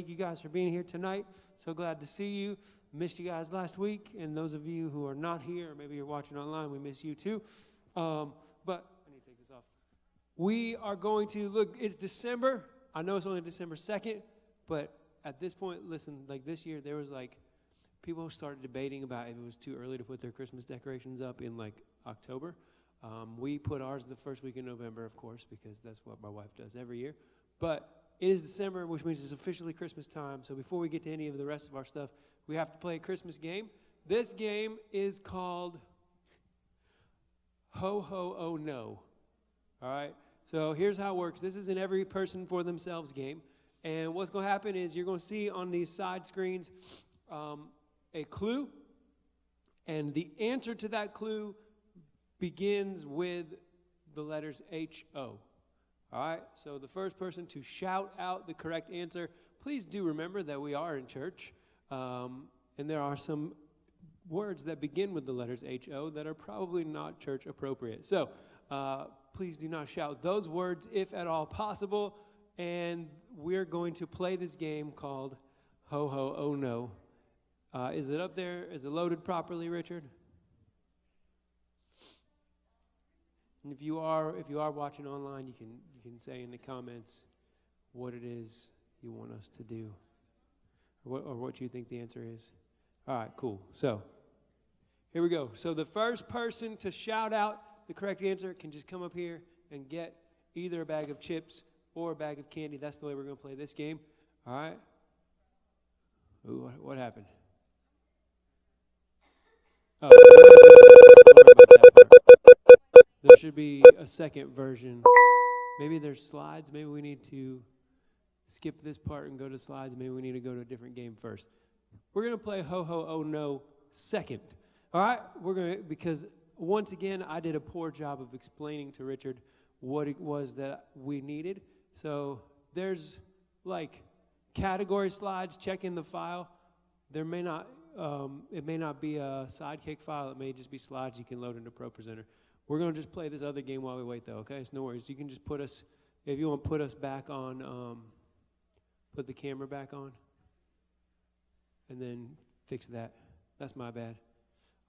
thank you guys for being here tonight. So glad to see you. Missed you guys last week, and those of you who are not here, or maybe you're watching online, we miss you too. But I need to take this off. We are going to look. It's December. I know it's only December 2nd, but at this point, listen. Like this year, there was like people started debating about if it was too early to put their Christmas decorations up in like October. We put ours the first week in November, of course, because that's what my wife does every year. But it is December, which means it's officially Christmas time. So before we get to any of the rest of our stuff, we have to play a Christmas game. This game is called Ho Ho Oh No. All right? So here's how it works. This is an every person for themselves game. And what's going to happen is you're going to see on these side screens a clue. And the answer to that clue begins with the letters H-O. All right? So the first person to shout out the correct answer, please do remember that we are in church. And there are some words that begin with the letters H-O that are probably not church appropriate. So please do not shout those words if at all possible. And we're going to play this game called Ho Ho Oh No. Is it up there? Is it loaded properly, Richard? And if you are watching online, you can say in the comments what it is you want us to do, or what you think the answer is. All right, cool. So here we go. So the first person to shout out the correct answer can just come up here and get either a bag of chips or a bag of candy. That's the way we're going to play this game. All right. Ooh, what happened? Oh, there should be a second version. Maybe there's slides. Maybe we need to skip this part and go to slides. Maybe we need to go to a different game first. We're going to play Ho Ho Oh No second. All right? Because once again, I did a poor job of explaining to Richard what it was that we needed. So there's like category slides. Check in the file. There may not, it may not be a Sidekick file. It may just be slides you can load into ProPresenter. We're going to just play this other game while we wait, though, okay? It's no worries. You can just put us, if you want to put us back on, put the camera back on, and then fix that. That's my bad.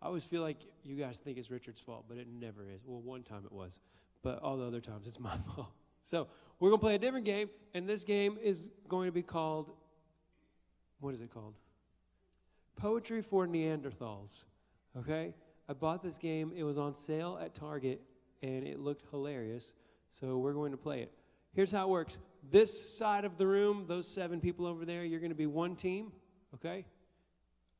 I always feel like you guys think it's Richard's fault, but it never is. Well, one time it was, but all the other times it's my fault. So we're going to play a different game, and this game is going to be called, what is it called? Poetry for Neanderthals, okay? I bought this game. It was on sale at Target, and it looked hilarious, so we're going to play it. Here's how it works. This side of the room, those 7 people over there, you're going to be one team, okay?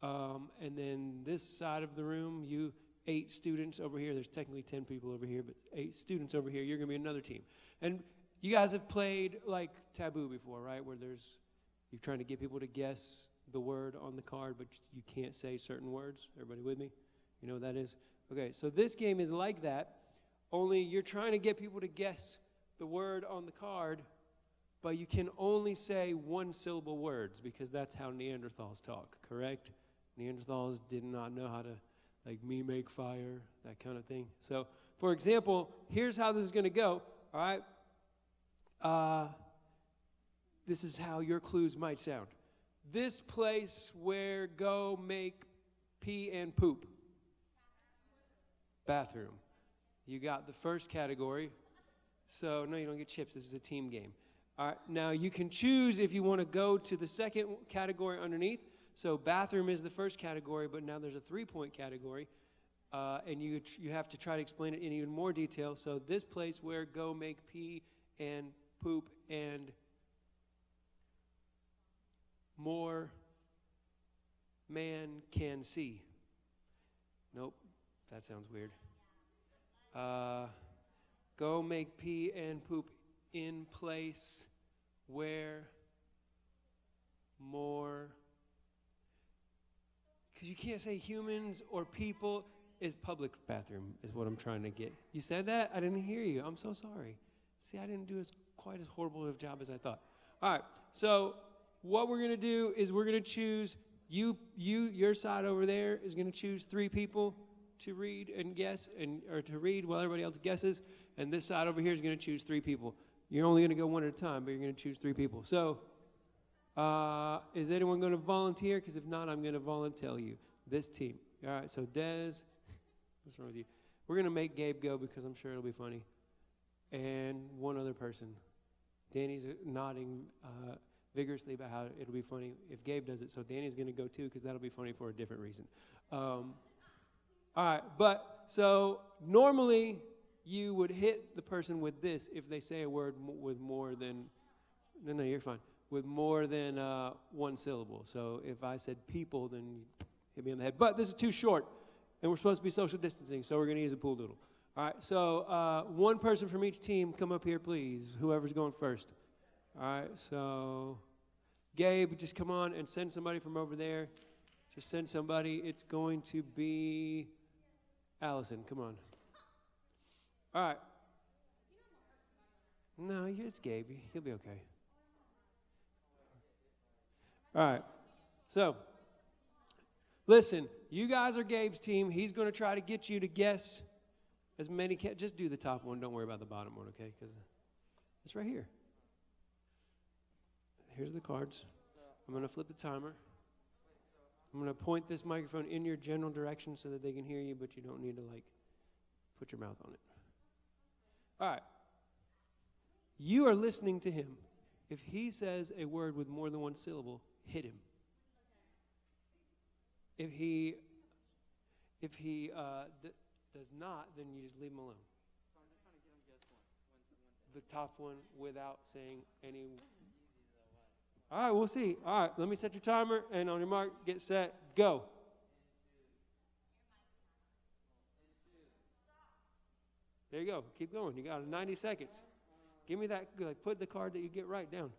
And then this side of the room, you 8 students over here. There's technically 10 people over here, but 8 students over here. You're going to be another team. And you guys have played, like, Taboo before, right, where you're trying to get people to guess the word on the card, but you can't say certain words. Everybody with me? You know what that is? Okay, so this game is like that, only you're trying to get people to guess the word on the card, but you can only say one-syllable words because that's how Neanderthals talk, correct? Neanderthals did not know how to, like, me make fire, that kind of thing. So, for example, here's how this is going to go, all right? This is how your clues might sound. This place where go make pee and poop. Bathroom. You got the first category. So, no, you don't get chips. This is a team game. All right. Now, you can choose if you want to go to the second category underneath. So, bathroom is the first category, but now there's a 3-point category. And you have to try to explain it in even more detail. So, this place where go make pee and poop and more man can see. Nope. That sounds weird. Go make pee and poop in place where more. Because you can't say humans or people. Is public bathroom is what I'm trying to get. You said that? I didn't hear you. I'm so sorry. See, I didn't do quite as horrible of a job as I thought. All right. So what we're going to do is we're going to choose, your side over there is going to choose 3 people to read and guess, or to read while everybody else guesses, and this side over here is going to choose 3 people. You're only going to go one at a time, but you're going to choose 3 people. So Is anyone going to volunteer? Because if not, I'm going to volunteer you. This team. All right, so Dez, what's wrong with you? We're going to make Gabe go because I'm sure it'll be funny. And one other person. Danny's nodding vigorously about how it'll be funny if Gabe does it. So Danny's going to go too because that'll be funny for a different reason. All right, but so normally you would hit the person with this if they say a word with more than, no, you're fine, with more than one syllable. So if I said people, then you hit me on the head. But this is too short, and we're supposed to be social distancing, so we're going to use a pool doodle. All right, so one person from each team, come up here, please, whoever's going first. All right, so Gabe, just come on and send somebody from over there. Just send somebody. It's going to be Allison. Come on. All right. No, it's Gabe. He'll be okay. All right. So, listen, you guys are Gabe's team. He's going to try to get you to guess as many. Just do the top one. Don't worry about the bottom one, okay? Because it's right here. Here's the cards. I'm going to flip the timer. I'm going to point this microphone in your general direction so that they can hear you, but you don't need to, put your mouth on it. All right. You are listening to him. If he says a word with more than one syllable, hit him. If he does not, then you just leave him alone. So I'm just trying to get him to guess one. The top one without saying any. All right, we'll see. All right, let me set your timer, and on your mark, get set, go. There you go. Keep going. You got 90 seconds. Give me that. Put the card that you get right down.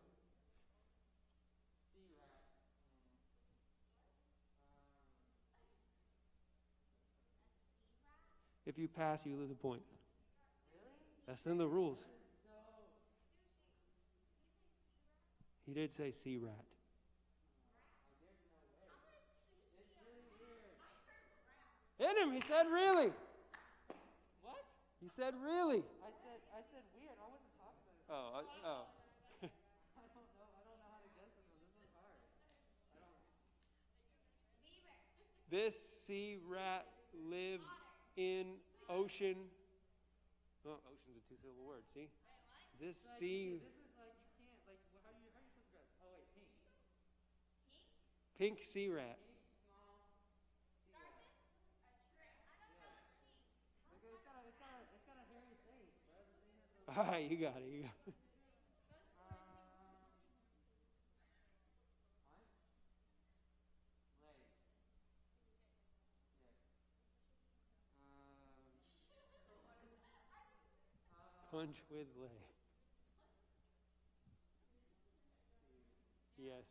If you pass, you lose a point. That's in the rules. He did say sea rat. Hit him. He said really. What? He said really. I said weird. I wasn't talking about it. Oh. I don't know how to guess this one. This one's hard. This sea rat lived in ocean. Oh, ocean's a two-syllable word. See? This sea. This is like you can't how are you supposed to guess? Oh wait, pink. Pink sea rat. It's got a hairy face. All right, you got it. Punch with lay. Yes.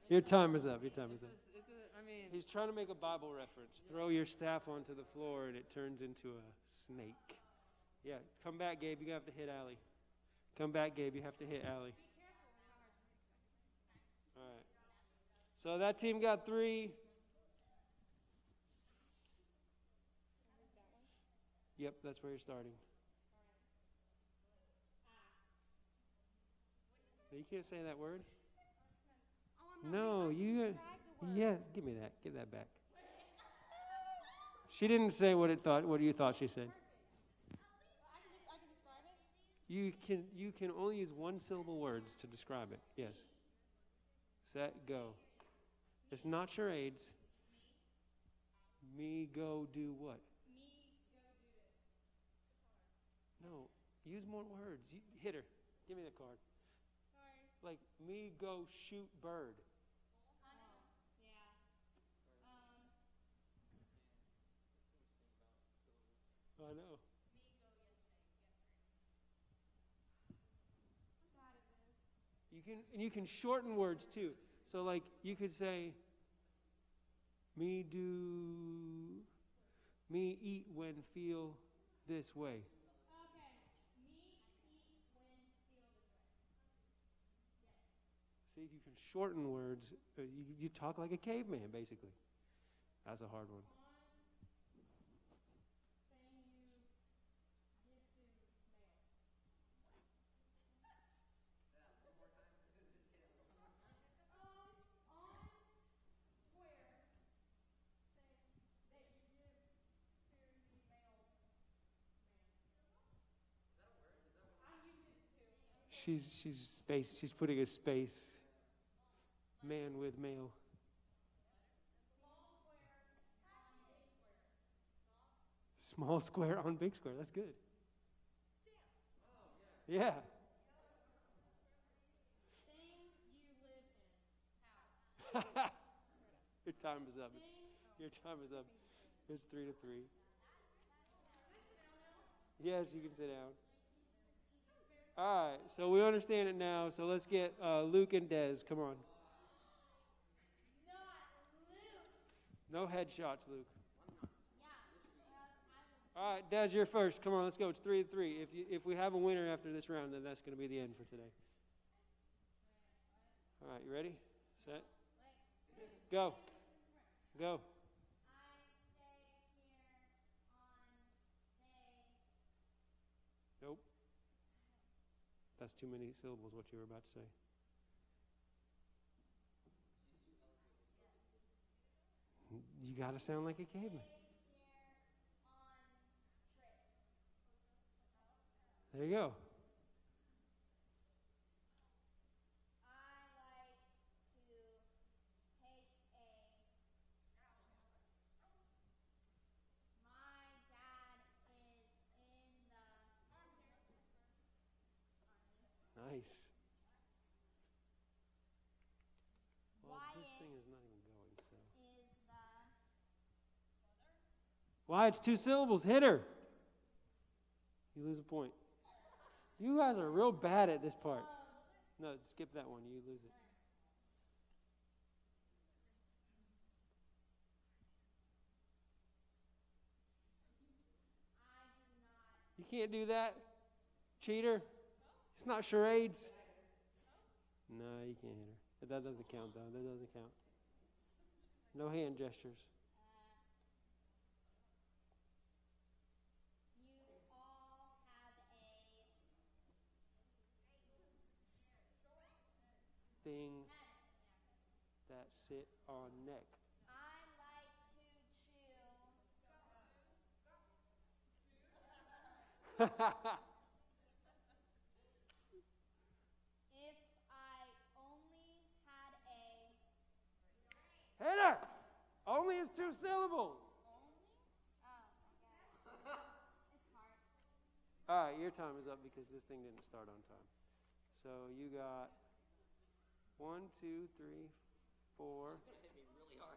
Your time is up. He's trying to make a Bible reference. Throw your staff onto the floor and it turns into a snake. Yeah, come back, Gabe. You have to hit Allie. Come back, Gabe. You have to hit Allie. All right. So that team got 3. Yep, that's where you're starting. You can't say that word. No, you. Yeah, give me that. Give that back. She didn't say what you thought she said. I can describe it? You can only use one syllable words to describe it. Yes. Set, go. It's not charades. Me go do what? No. Use more words. Hit her. Give me the card. Sorry. Like me go shoot bird. I know. You can shorten words too. So like you could say me eat when feel this way. Okay. Me eat when feel this way. Yes. See, you can shorten words. You talk like a caveman, basically. That's a hard one. She's putting a space. Man with male. Small square on big square. That's good. Yeah. Your time is up. Your time is up. It's 3-3. Yes, you can sit down. All right, so we understand it now. So let's get Luke and Des. Come on. No headshots, Luke. All right, Des, you're first. Come on, let's go. It's 3-3. If we have a winner after this round, then that's going to be the end for today. All right, you ready? Set. Go. Go. Nope. That's too many syllables, what you were about to say. You got to sound like a caveman. There you go. Nice. Well, this thing is not even going, so. Why? It's 2 syllables. Hit her. You lose a point. You guys are real bad at this part. No, skip that one. You lose it. You can't do that. Cheater. It's not charades. No, you can't hit her. But that doesn't count, though. That doesn't count. No hand gestures. Thing that sit on neck. If I only had a... Hit her! Only is 2 syllables. It's hard. All right, your time is up because this thing didn't start on time. So you got 1, 2, 3, 4,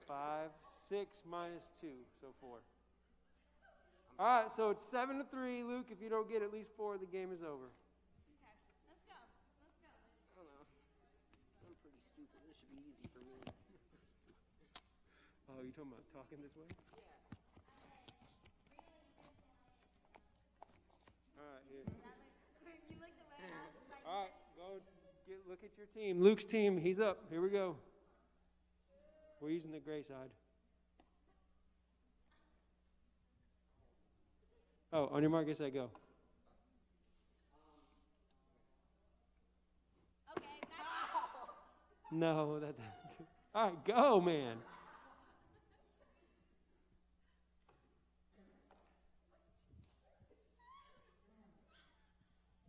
5, 6 minus 2, so 4. All right, so it's 7-3, Luke. If you don't get at least 4, the game is over. Okay, let's go. Let's go. I don't know. I'm pretty stupid. This should be easy for me. Oh, you talking about talking this way? All right, here. You like the way I have this? All right, go look at your team. Luke's team, he's up. Here we go. We're using the gray side. Oh, on your mark, get set, go. Okay, that's No, that. All right, go, man.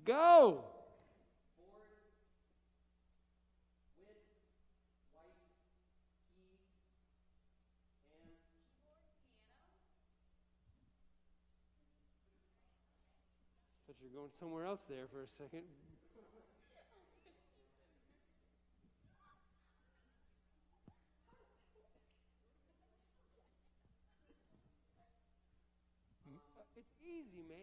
Go. Thought you were going somewhere else there for a second. It's easy, man.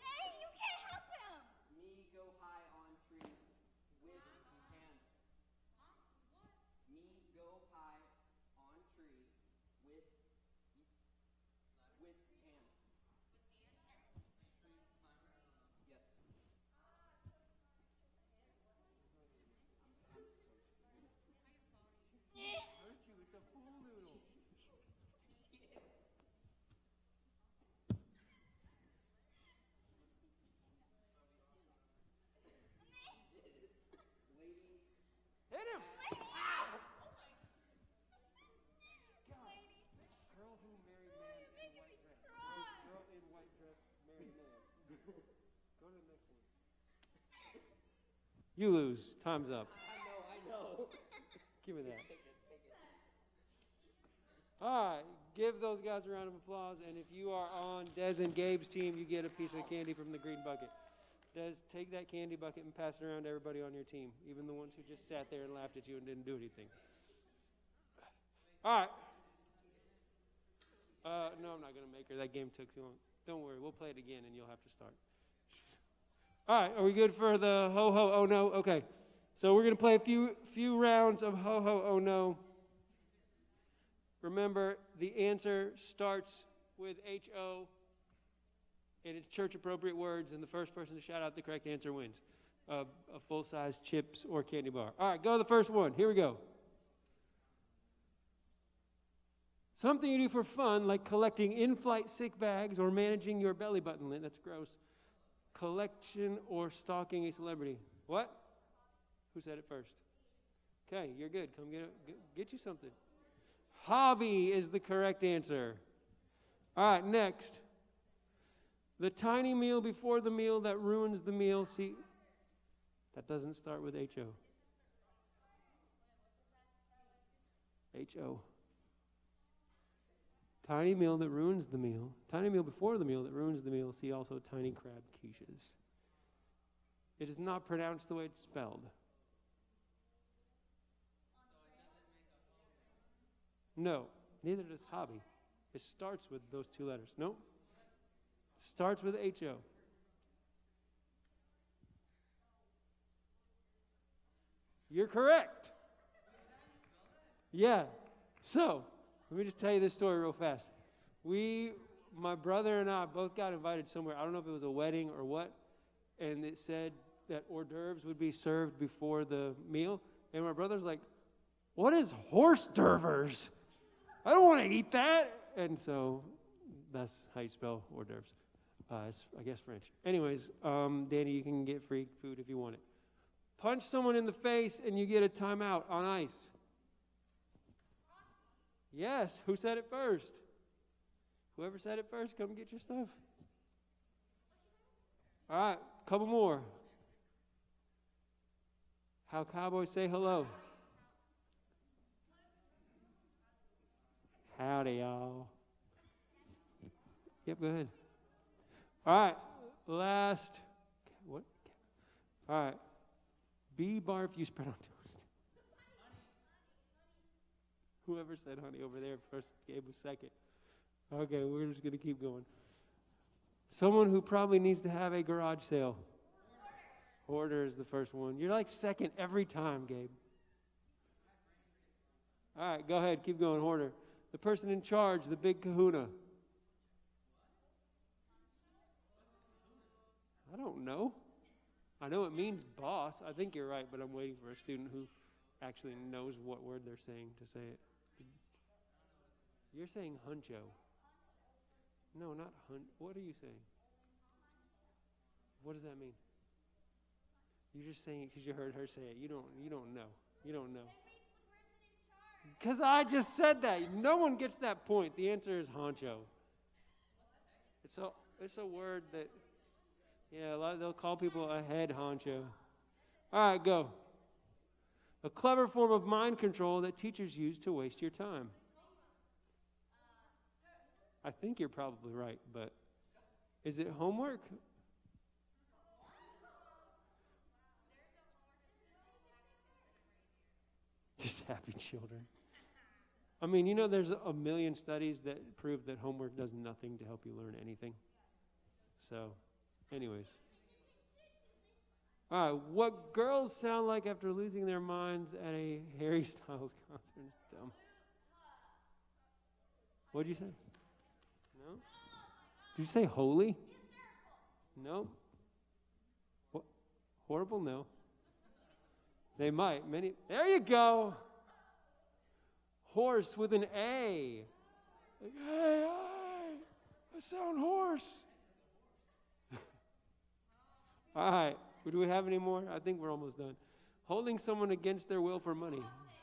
Hey, you can't help him! Me go high on tree with hand. Me go high on tree with hand. Yes. You lose. Time's up. I know. Give me that. Take it. All right. Give those guys a round of applause. And if you are on Des and Gabe's team, you get a piece of candy from the green bucket. Des, take that candy bucket and pass it around to everybody on your team, even the ones who just sat there and laughed at you and didn't do anything. All right. No, I'm not going to make her. That game took too long. Don't worry. We'll play it again, and you'll have to start. All right. Are we good for the ho-ho, oh no? Okay. So we're going to play a few rounds of ho-ho, oh no. Remember, the answer starts with H-O, and it's church-appropriate words, and the first person to shout out the correct answer wins. A full-size chips or candy bar. All right, go to the first one. Here we go. Something you do for fun, like collecting in-flight sick bags or managing your belly button lint. That's gross. Collection or stalking a celebrity. What? Who said it first? Okay, you're good. Come get you something. Hobby is the correct answer. All right, next. The tiny meal before the meal that ruins the meal. See, that doesn't start with H-O. H-O. Tiny meal that ruins the meal. Tiny meal before the meal that ruins the meal. See also tiny crab quiches. It is not pronounced the way it's spelled. No, neither does hobby. It starts with those two letters. No. Starts with H-O. You're correct. Yeah. So, let me just tell you this story real fast. My brother and I both got invited somewhere. I don't know if it was a wedding or what. And it said that hors d'oeuvres would be served before the meal. And my brother's like, what is horse d'oeuvres? I don't want to eat that. And so that's how you spell hors d'oeuvres. It's, I guess, French. Anyways, Danny, you can get free food if you want it. Punch someone in the face and you get a timeout on ice. Yes. Who said it first? Whoever said it first, come get your stuff. All right, couple more. How cowboys say hello. Howdy, y'all. Yep, go ahead. All right, last. What? All right. Bee barf you spread on toast. Whoever said honey over there first gave a second. Okay, we're just going to keep going. Someone who probably needs to have a garage sale. Hoarder is the first one. You're like second every time, Gabe. All right, go ahead. Keep going, hoarder. The person in charge, the big kahuna. I don't know. I know it means boss. I think you're right, but I'm waiting for a student who actually knows what word they're saying to say it. You're saying huncho. No, not hun. What are you saying? What does that mean? You're just saying it because you heard her say it. You don't know. You don't know. Because I just said that. No one gets that point. The answer is honcho. It's a word that, yeah, they'll call people a head honcho. All right, go. A clever form of mind control that teachers use to waste your time. I think you're probably right, but is it homework? Just happy children. I mean, you know, there's a million studies that prove that homework does nothing to help you learn anything. So, anyways. All right, what girls sound like after losing their minds at a Harry Styles concert? It's dumb. What'd you say? No? Did you say holy? No. What? Horrible? No. They might. Many. There you go. Horse with an A. Like, hey, I sound hoarse. All right. Do we have any more? I think we're almost done. Holding someone against their will for money.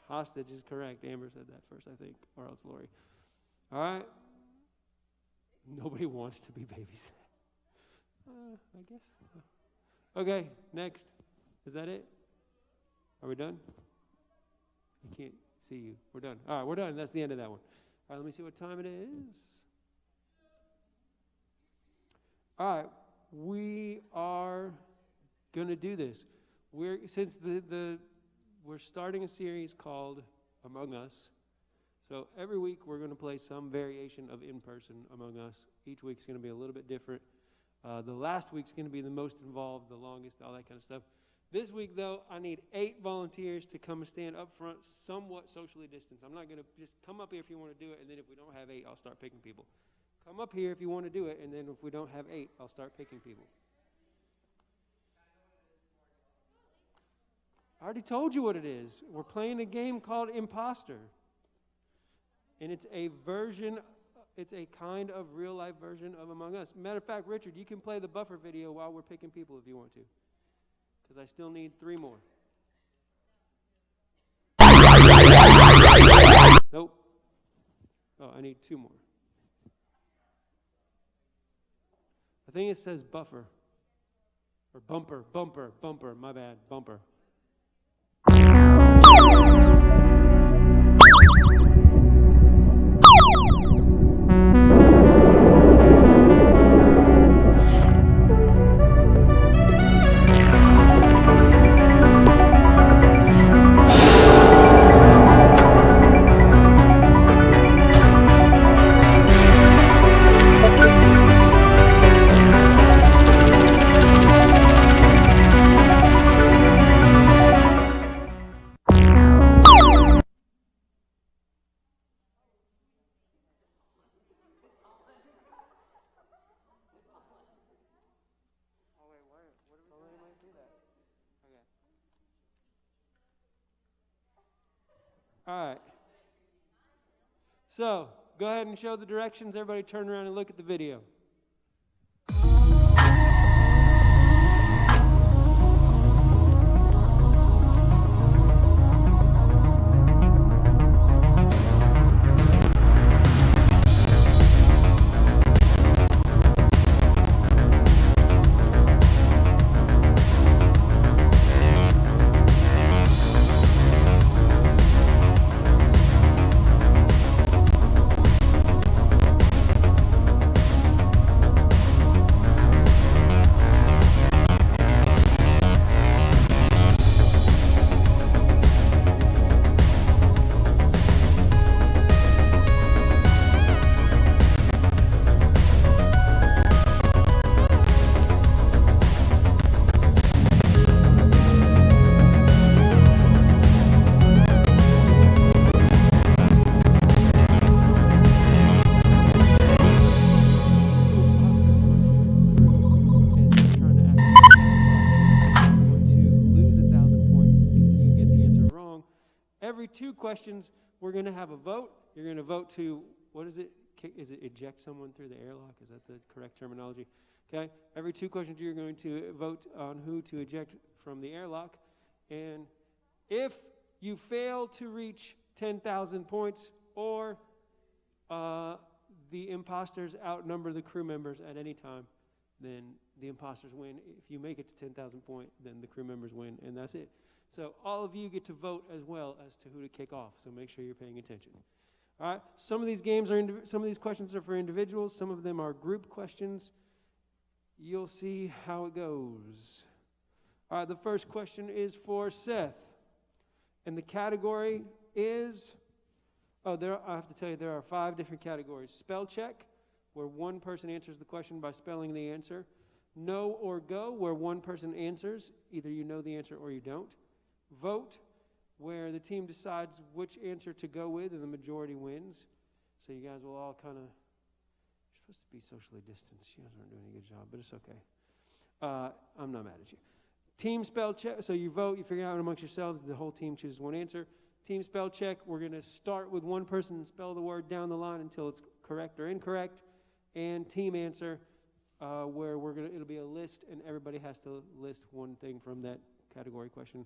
Hostage is correct. Amber said that first, I think, or else Lori. All right. Nobody wants to be babysat. I guess. Okay, next. Is that it? Are we done? I can't see you. We're done. All right, we're done. That's the end of that one. All right, let me see what time it is. All right, we are going to do this. We're starting a series called Among Us. So every week we're going to play some variation of in-person Among Us. Each week's going to be a little bit different. The last week's going to be the most involved, the longest, all that kind of stuff. This week, though, I need 8 volunteers to come and stand up front, somewhat socially distanced. I'm not going to just come up here if you want to do it, and then if we don't have 8, I'll start picking people. Come up here if you want to do it, and then if we don't have 8, I'll start picking people. I already told you what it is. We're playing a game called Imposter. And it's a kind of real-life version of Among Us. Matter of fact, Richard, you can play the buffer video while we're picking people if you want to. Because I still need 3 more. Nope. Oh, I need 2 more. I think it says buffer. Or bumper, my bad, bumper. All right. So, go ahead and show the directions. Everybody turn around and look at the video. Every 2 questions, we're going to have a vote. You're going to vote to, what is it? Is it eject someone through the airlock? Is that the correct terminology? Okay. Every 2 questions, you're going to vote on who to eject from the airlock. And if you fail to reach 10,000 points or the imposters outnumber the crew members at any time, then the imposters win. If you make it to 10,000 points, then the crew members win, and that's it. So all of you get to vote as well as to who to kick off. So make sure you're paying attention. All right. Some of these questions are for individuals. Some of them are group questions. You'll see how it goes. All right. The first question is for Seth, and the category is. I have to tell you there are 5 different categories. Spell check, where one person answers the question by spelling the answer. Know or go, where one person answers. Either you know the answer or you don't. Vote, where the team decides which answer to go with and the majority wins. So you guys will all kind of, you're supposed to be socially distanced. You guys aren't doing a good job, but it's okay. I'm not mad at you. Team spell check, so you vote, you figure out amongst yourselves, the whole team chooses one answer. Team spell check, we're going to start with one person and spell the word down the line until it's correct or incorrect. And team answer, where it'll be a list and everybody has to list one thing from that category question.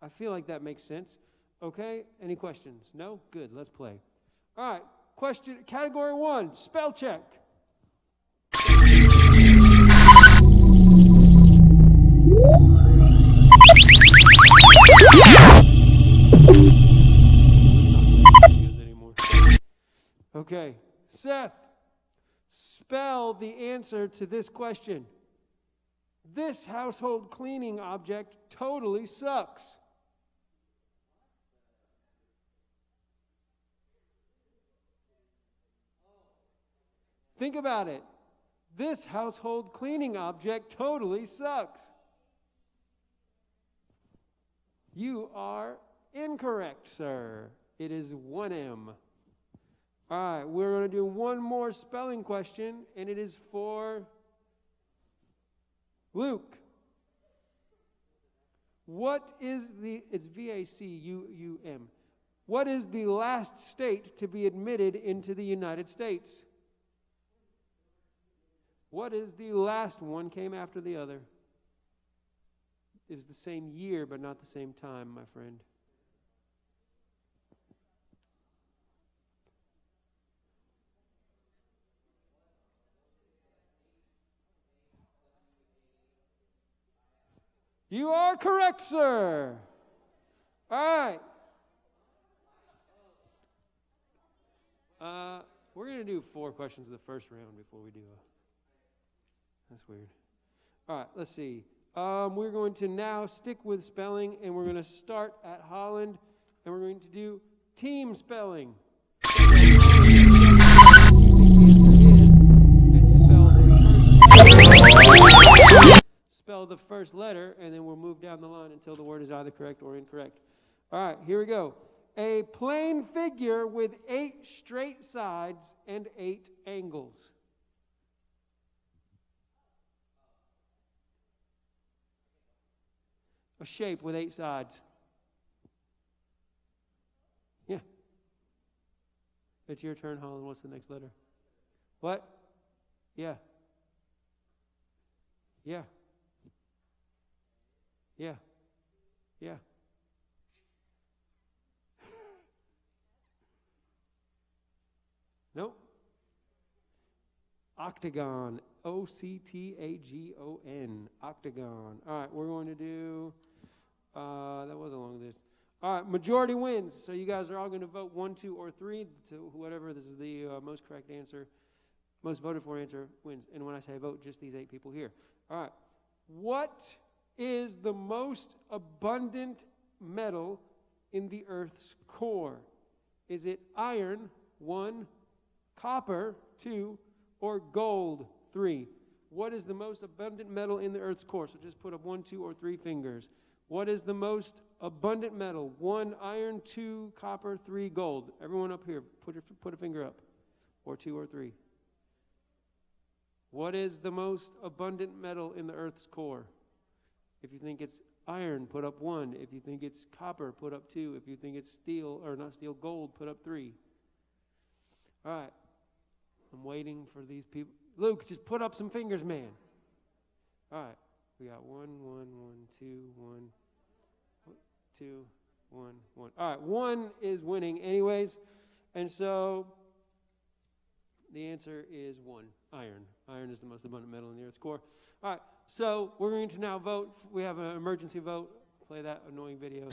I feel like that makes sense. Okay, any questions? No? Good, let's play. All right, category 1, spell check. Okay. Seth, spell the answer to this question. This household cleaning object totally sucks. Think about it. This household cleaning object totally sucks. You are incorrect, sir. It is 1M. All right, we're going to do one more spelling question, and it is for Luke. What is it's VACUUM. What is the last state to be admitted into the United States? What is the last one? Came after the other. It was the same year, but not the same time, my friend. You are correct, sir. All right. We're going to do 4 questions in the first round before we do That's weird. All right, let's see. We're going to now stick with spelling, and we're going to start at Holland, and we're going to do team spelling. Spell the first letter, and then we'll move down the line until the word is either correct or incorrect. All right, here we go. A plane figure with 8 straight sides and 8 angles. A shape with 8 sides. Yeah. It's your turn, Holland. What's the next letter? What? Yeah. Yeah. Yeah. Yeah. Nope. Octagon. Octagon. Octagon. All right, we're going to do, that wasn't long this. All right, majority wins. So you guys are all going to vote 1, 2, or 3 to whatever. This is the most correct answer. Most voted for answer wins. And when I say vote, just these 8 people here. All right. What is the most abundant metal in the Earth's core? Is it iron, 1, copper, 2, or gold, 3? What is the most abundant metal in the Earth's core? So just put up 1, 2, or 3 fingers. What is the most abundant metal? 1, iron, 2, copper, 3, gold. Everyone up here, put a finger up. Or 2 or 3. What is the most abundant metal in the Earth's core? If you think it's iron, put up 1. If you think it's copper, put up 2. If you think it's steel, or not steel, gold, put up 3. All right. I'm waiting for these people. Luke, just put up some fingers, man. All right. We got 1, 1, 1, 2, 1, 2, 1, 1. All right. 1 is winning anyways. And so the answer is 1, iron. Iron is the most abundant metal in the Earth's core. All right. So we're going to now vote. We have an emergency vote. Play that annoying video.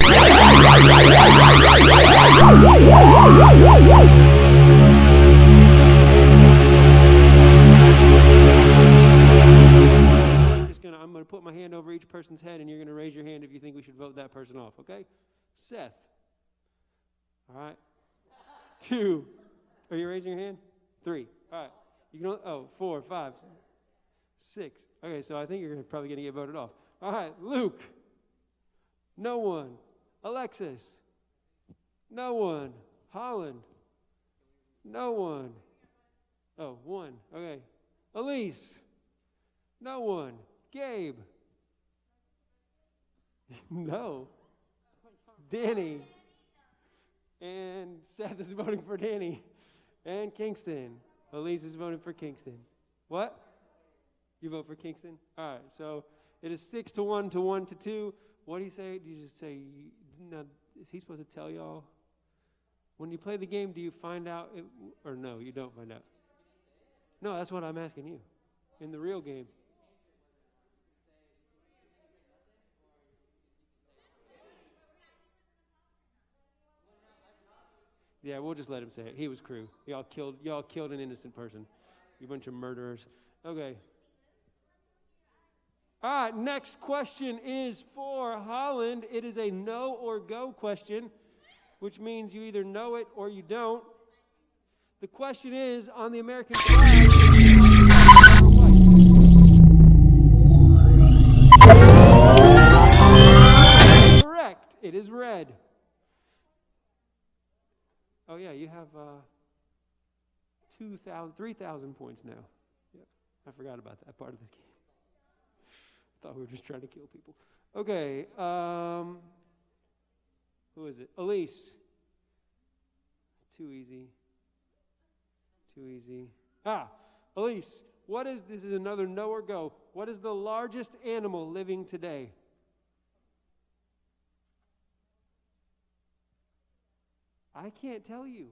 I'm going to put my hand over each person's head, and you're going to raise your hand if you think we should vote that person off, okay? Seth. All right. 2. Are you raising your hand? 3. All right. You can 4, 5, 6. Okay, so I think you're probably going to get voted off. All right. Luke. No one. Alexis. No one. Holland. No one. Oh, 1. Okay. Elise. No one. Gabe. No. Danny. And Seth is voting for Danny. And Kingston. Elise is voting for Kingston. What? You vote for Kingston? All right, so it is 6 to 1 to 1 to 2. What do you say? Do you just say, now, is he supposed to tell y'all? When you play the game, do you find out, or no, you don't find out? No, that's what I'm asking you. In the real game. Yeah, we'll just let him say it. He was crew. Y'all killed an innocent person. You bunch of murderers. Okay. All right, next question is for Holland. It is a no or go question, which means you either know it or you don't. The question is, on the American flag, correct. It is red. Oh yeah, you have 3,000 points now. Yep. I forgot about that part of this game. Thought we were just trying to kill people. Okay, who is it? Elise. Too easy. Elise, this is another no or go. What is the largest animal living today? I can't tell you.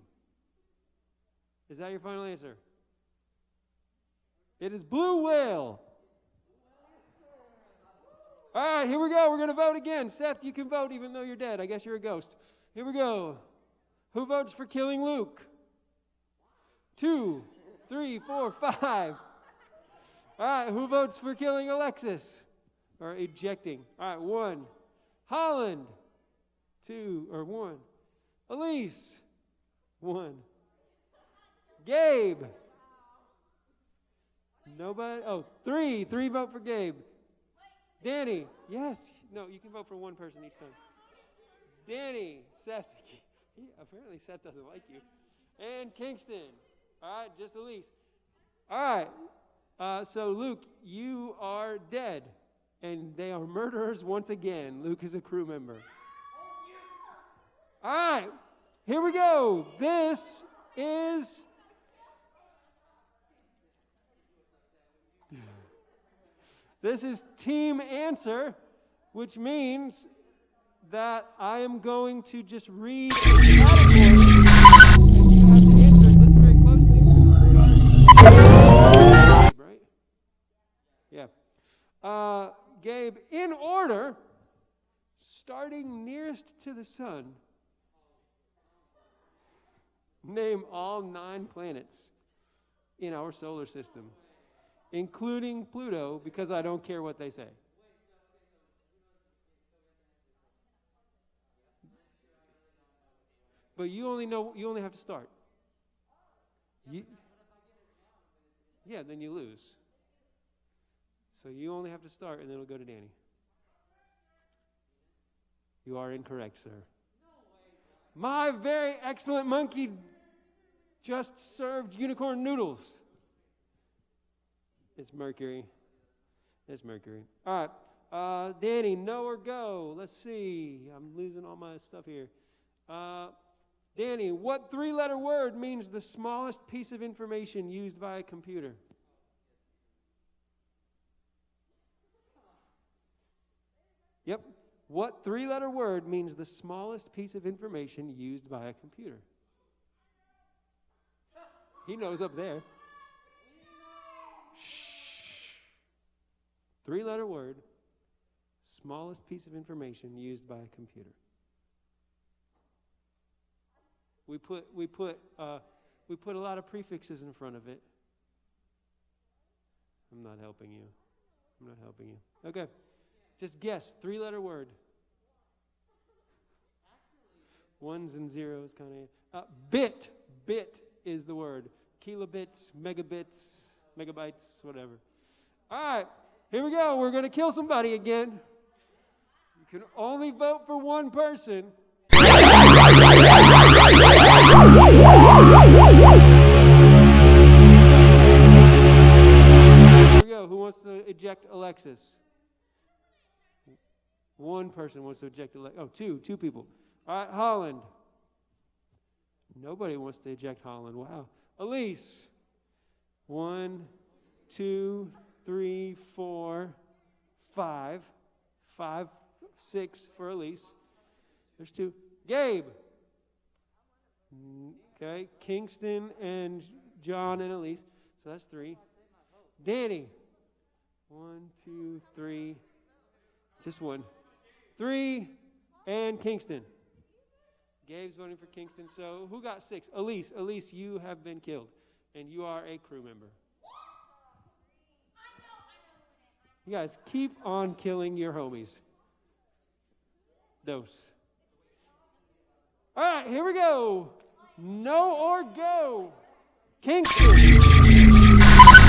Is that your final answer? It is blue whale. All right, here we go. We're going to vote again. Seth, you can vote even though you're dead. I guess you're a ghost. Here we go. Who votes for killing Luke? 2, 3, 4, 5. All right, who votes for killing Alexis? Or ejecting? All right, 1. Holland. 2, or 1. Elise. 1. Gabe. Nobody? Oh, 3. 3 vote for Gabe. Danny. Yes. No, you can vote for one person each time. Danny. Seth. Apparently Seth doesn't like you. And Kingston. All right, just Elise. All right. So, Luke, you are dead. And they are murderers once again. Luke is a crew member. All right. Here we go. This is... This is team answer, which means that I am going to just read a category. And you have to answer it. Listen very closely. We're going to start. Right? Yeah. Gabe, in order, starting nearest to the sun, name all 9 planets in our solar system, including Pluto, because I don't care what they say. But you only have to start. Yeah, then you lose. So you only have to start, and then it'll go to Danny. You are incorrect, sir. My very excellent monkey just served unicorn noodles. It's Mercury. It's Mercury. All right. Danny, no or go? Let's see. I'm losing all my stuff here. Danny, what 3-letter word means the smallest piece of information used by a computer? Yep. What 3-letter word means the smallest piece of information used by a computer? He knows up there. 3-letter word, smallest piece of information used by a computer. We put a lot of prefixes in front of it. I'm not helping you. Okay. Just guess. 3-letter word. Ones and zeros kind of. Bit. Bit is the word. Kilobits, megabits, megabytes, whatever. All right. Here we go. We're going to kill somebody again. You can only vote for one person. Here we go. Who wants to eject Alexis? One person wants to eject Alexis. Oh, two people. All right, Holland. Nobody wants to eject Holland. Wow. Elise. 1, 2, 3, 4, 5. 5, 6 for Elise. There's 2. Gabe. Okay. Kingston and John and Elise. So that's 3. Danny. 1, 2, 3. Just 1. 3 and Kingston. Gabe's voting for Kingston. So who got 6? Elise. Elise, you have been killed, and you are a crew member. You guys keep on killing your homies. Dose. All right, here we go. No or go. Kingston.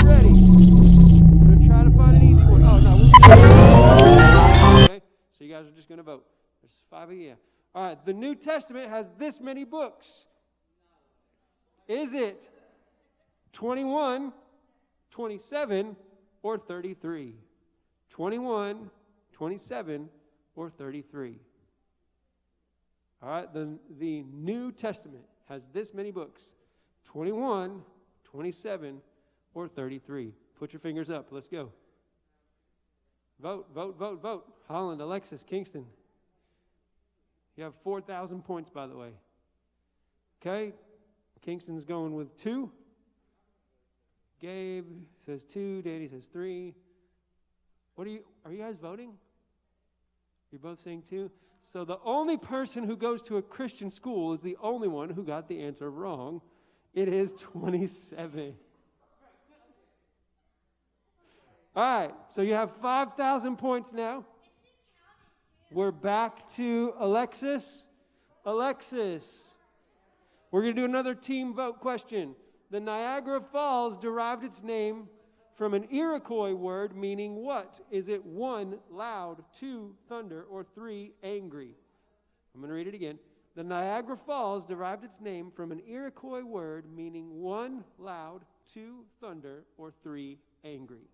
Ready. I'm going to try to find an easy one. Oh, no. Okay, so you guys are just going to vote. There's 5 of you. All right, the New Testament has this many books. Is it 21, 27, or 33? 21, 27, or 33? All right, the New Testament has this many books. 21, 27, or 33. Put your fingers up. Let's go. Vote, vote, vote, vote. Holland, Alexis, Kingston. You have 4,000 points, by the way. Okay. Kingston's going with 2. Gabe says 2. Danny says 3. Are you guys voting? You're both saying 2? So the only person who goes to a Christian school is the only one who got the answer wrong. It is 27. All right, so you have 5,000 points now. We're back to Alexis. Alexis, we're going to do another team vote question. The Niagara Falls derived its name from an Iroquois word meaning what? Is it 1, loud, 2, thunder, or 3, angry? I'm going to read it again. The Niagara Falls derived its name from an Iroquois word meaning 1, loud, 2, thunder, or 3, angry.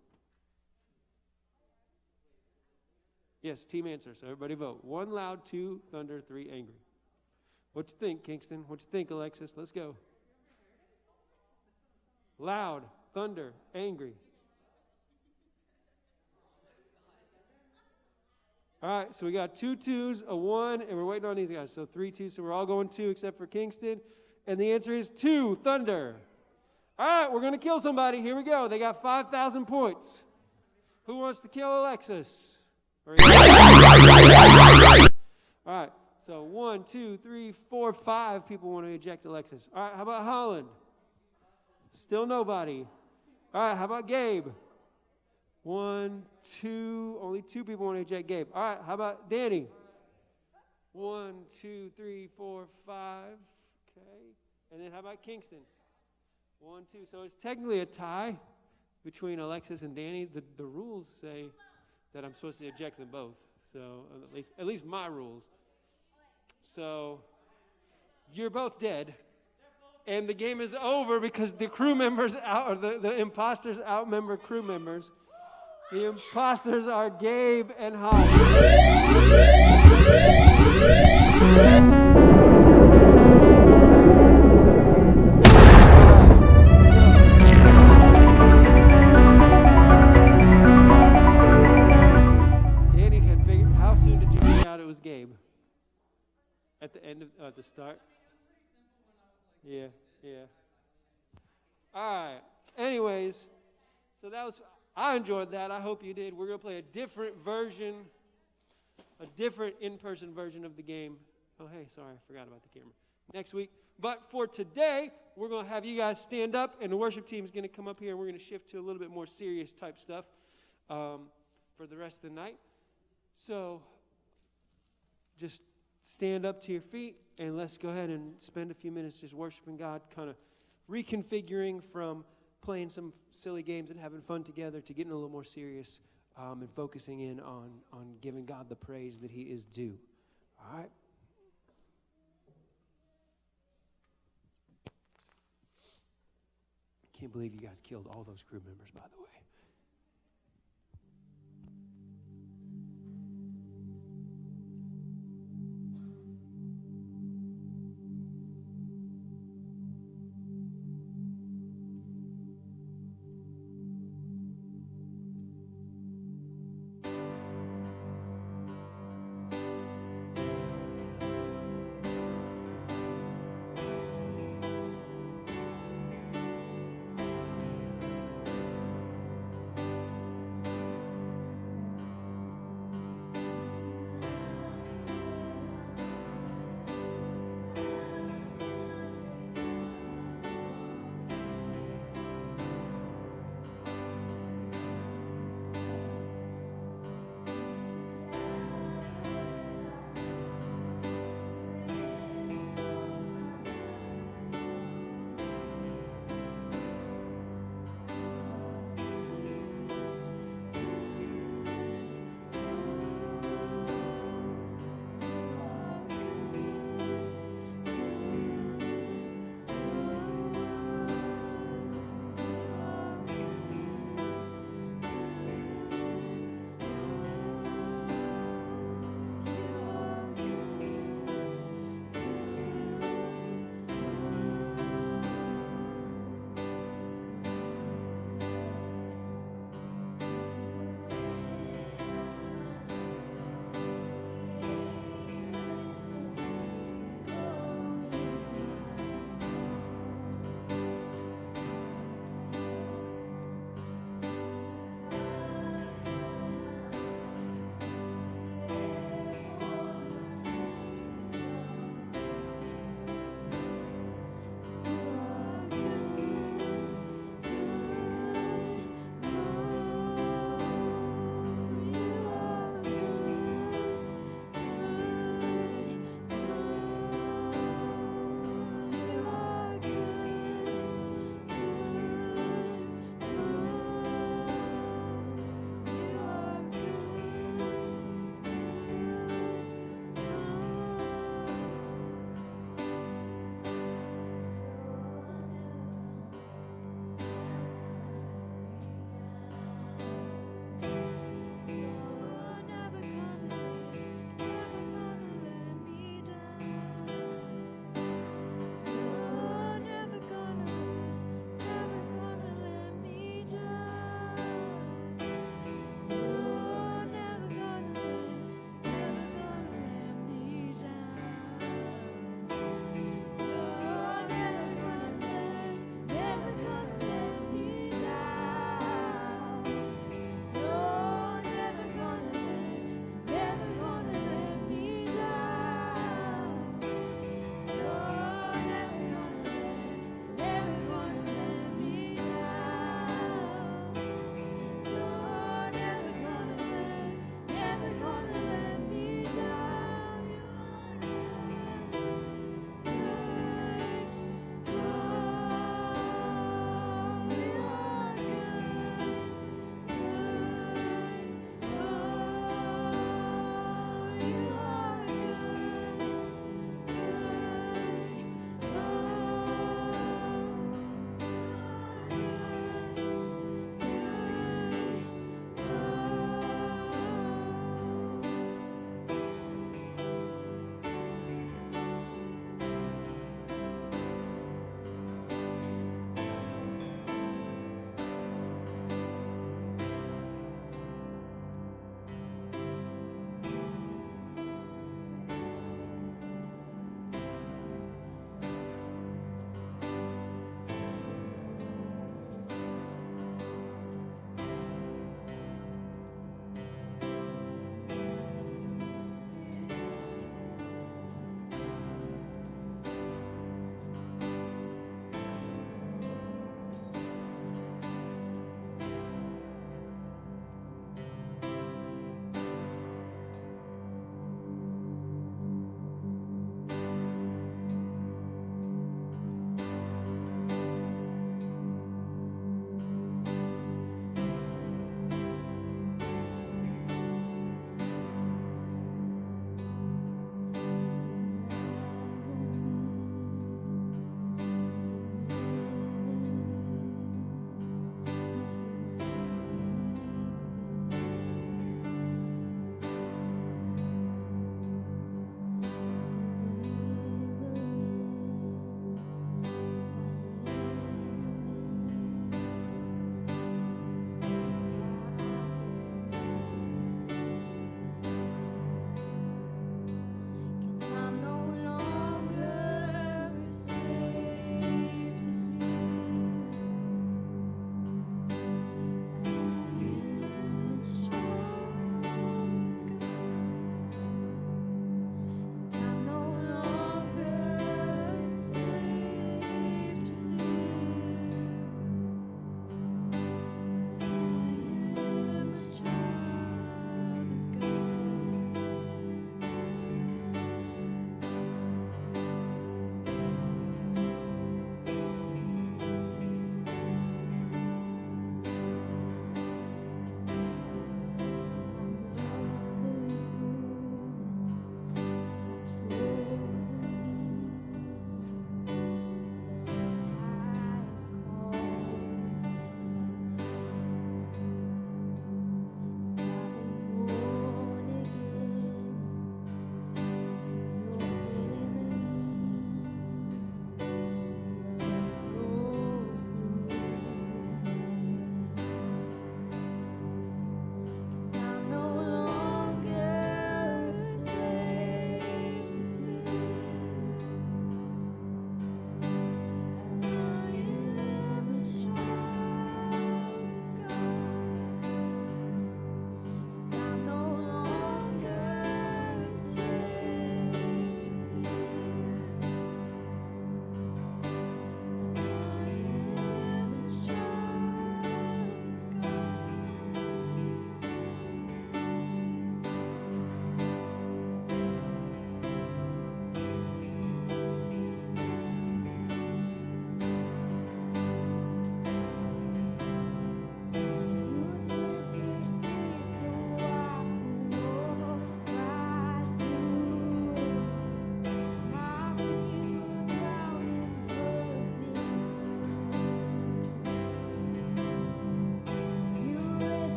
Yes, team answer. So everybody vote. 1 loud, 2 thunder, 3 angry. What you think, Kingston? What you think, Alexis? Let's go. Loud, thunder, angry. All right, so we got 2 2s, a 1, and we're waiting on these guys. So 3 2, so we're all going 2 except for Kingston. And the answer is 2, thunder. All right, we're going to kill somebody. Here we go. They got 5,000 points. Who wants to kill Alexis? All right, so 1, 2, 3, 4, 5 people want to eject Alexis. All right, how about Holland? Still nobody. All right, how about Gabe? 1, 2, only 2 people want to eject Gabe. All right, how about Danny? 1, 2, 3, 4, 5. Okay, and then how about Kingston? 1, 2. So it's technically a tie between Alexis and Danny. The rules say that I'm supposed to eject them both. So at least my rules. So you're both dead. And the game is over because the crew members or the imposters outnumber crew members. The imposters are Gabe and Holly. Gabe at the end of at the start. Yeah. All right. Anyways, so I enjoyed that. I hope you did. We're gonna play a different in-person version of the game. Oh, hey, sorry, I forgot about the camera. Next week. But for today, we're gonna have you guys stand up, and the worship team is gonna come up here, and we're gonna shift to a little bit more serious type stuff for the rest of the night. So just stand up to your feet and let's go ahead and spend a few minutes just worshiping God, kind of reconfiguring from playing some silly games and having fun together to getting a little more serious and focusing in on giving God the praise that He is due. All right? Can't believe you guys killed all those crew members, by the way.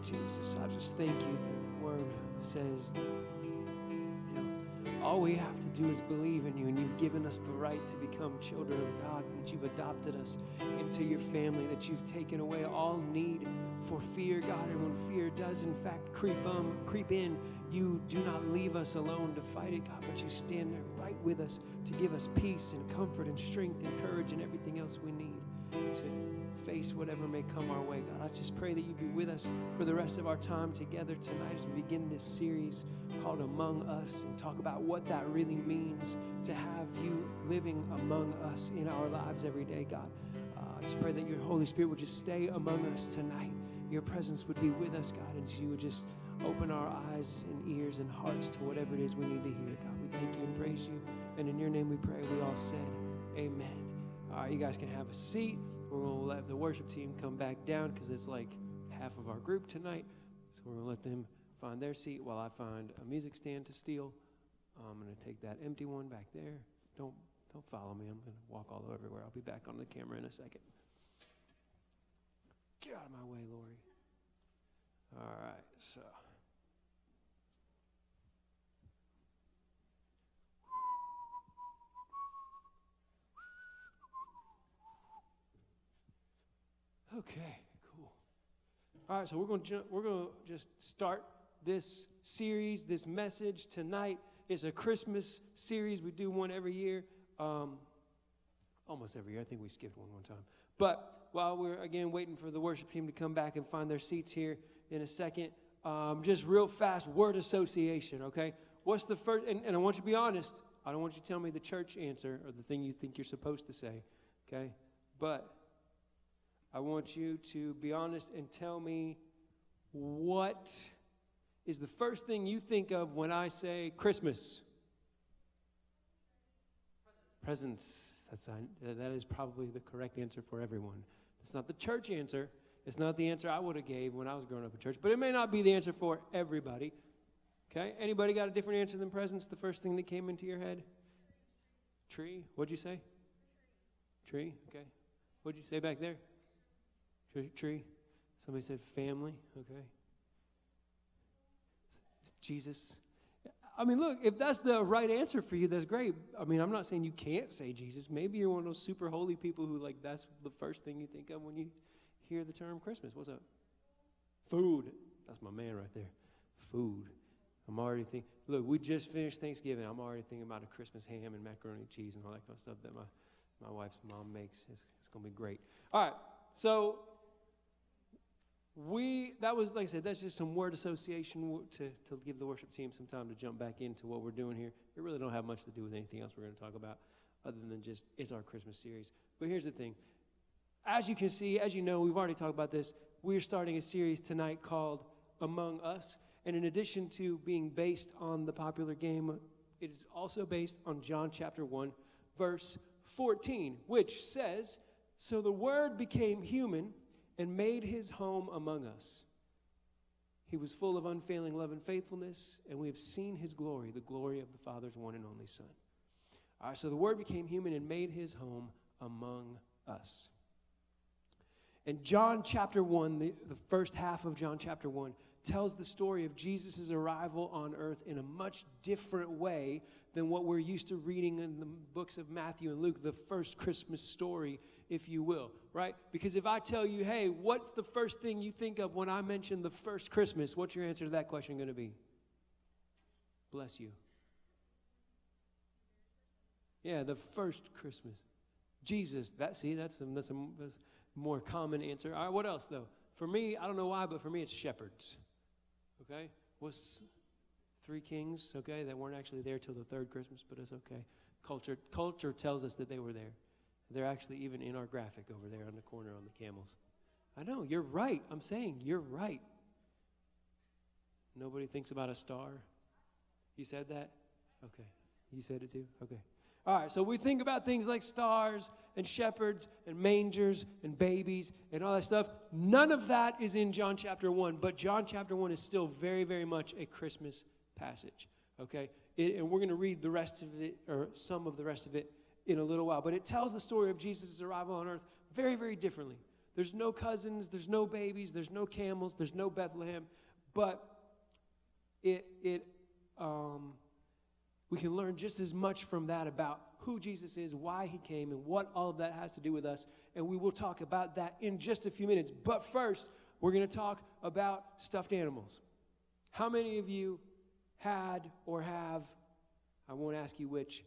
Jesus, I just thank you that the word says that, all we have to do is believe in you, and you've given us the right to become children of God, that you've adopted us into your family, that you've taken away all need for fear, God. And when fear does, in fact, creep in, you do not leave us alone to fight it, God, but you stand there right with us to give us peace and comfort and strength and courage and everything else we need to face whatever may come our way. God, I just pray that you be with us for the rest of our time together tonight as we begin this series called Among Us, and talk about what that really means to have you living among us in our lives every day, God. I just pray that your Holy Spirit would just stay among us tonight. Your presence would be with us, God, and you would just open our eyes and ears and hearts to whatever it is we need to hear, God. We thank you and praise you, and in your name we pray. We all said amen. All right, you guys can have a seat. We're going to let the worship team come back down because it's like half of our group tonight. So we're going to let them find their seat while I find a music stand to steal. I'm going to take that empty one back there. Don't follow me. I'm going to walk all over everywhere. I'll be back on the camera in a second. Get out of my way, Lori. All right, so. Okay, cool. All right, so we're going to just start this series, this message tonight. It's a Christmas series. We do one every year, almost every year. I think we skipped one time. But while we're, again, waiting for the worship team to come back and find their seats here in a second, just real fast, word association, okay? What's the first, and I want you to be honest. I don't want you to tell me the church answer or the thing you think you're supposed to say, okay? But I want you to be honest and tell me what is the first thing you think of when I say Christmas? Presents. That is probably the correct answer for everyone. It's not the church answer. It's not the answer I would have gave when I was growing up in church, but it may not be the answer for everybody. Okay? Anybody got a different answer than presents? The first thing that came into your head? Tree. What'd you say? Tree. Okay. What'd you say back there? Tree. Somebody said family. Okay. Jesus. I mean, look, if that's the right answer for you, that's great. I mean, I'm not saying you can't say Jesus. Maybe you're one of those super holy people who, like, that's the first thing you think of when you hear the term Christmas. What's up? Food. That's my man right there. Food. I'm already thinking, look, we just finished Thanksgiving. I'm already thinking about a Christmas ham and macaroni and cheese and all that kind of stuff that my wife's mom makes. It's going to be great. All right, so that was, like I said, that's just some word association to give the worship team some time to jump back into what we're doing here. It really don't have much to do with anything else we're going to talk about other than just it's our Christmas series. But here's the thing. As you can see, as you know, we've already talked about this. We're starting a series tonight called Among Us. And in addition to being based on the popular game, it is also based on John chapter 1, verse 14, which says, "So the Word became human and made his home among us. He was full of unfailing love and faithfulness, and we have seen his glory, the glory of the Father's one and only Son." All right, so the Word became human and made his home among us. And John chapter 1, the first half of John chapter 1, tells the story of Jesus' arrival on earth in a much different way than what we're used to reading in the books of Matthew and Luke, the first Christmas story, if you will, right? Because if I tell you, hey, what's the first thing you think of when I mention the first Christmas, what's your answer to that question going to be? Bless you. Yeah, the first Christmas. Jesus, that's a more common answer. All right, what else, though? For me, I don't know why, but for me, it's shepherds. Okay? What's three kings, okay, that weren't actually there till the third Christmas, but it's okay. Culture tells us that they were there. They're actually even in our graphic over there on the corner on the camels. I know, you're right. I'm saying you're right. Nobody thinks about a star. You said that? Okay. You said it too? Okay. All right, so we think about things like stars and shepherds and mangers and babies and all that stuff. None of that is in John chapter 1, but John chapter 1 is still very, very much a Christmas passage, okay? And we're going to read the rest of it, or some of the rest of it, in a little while. But it tells the story of Jesus' arrival on earth very, very differently There's no cousins, there's no babies, there's no camels, there's no Bethlehem, but we can learn just as much from that about who Jesus is, why he came, and what all of that has to do with us. And we will talk about that in just a few minutes. But first, we're going to talk about stuffed animals. How many of you had or have, I won't ask you which,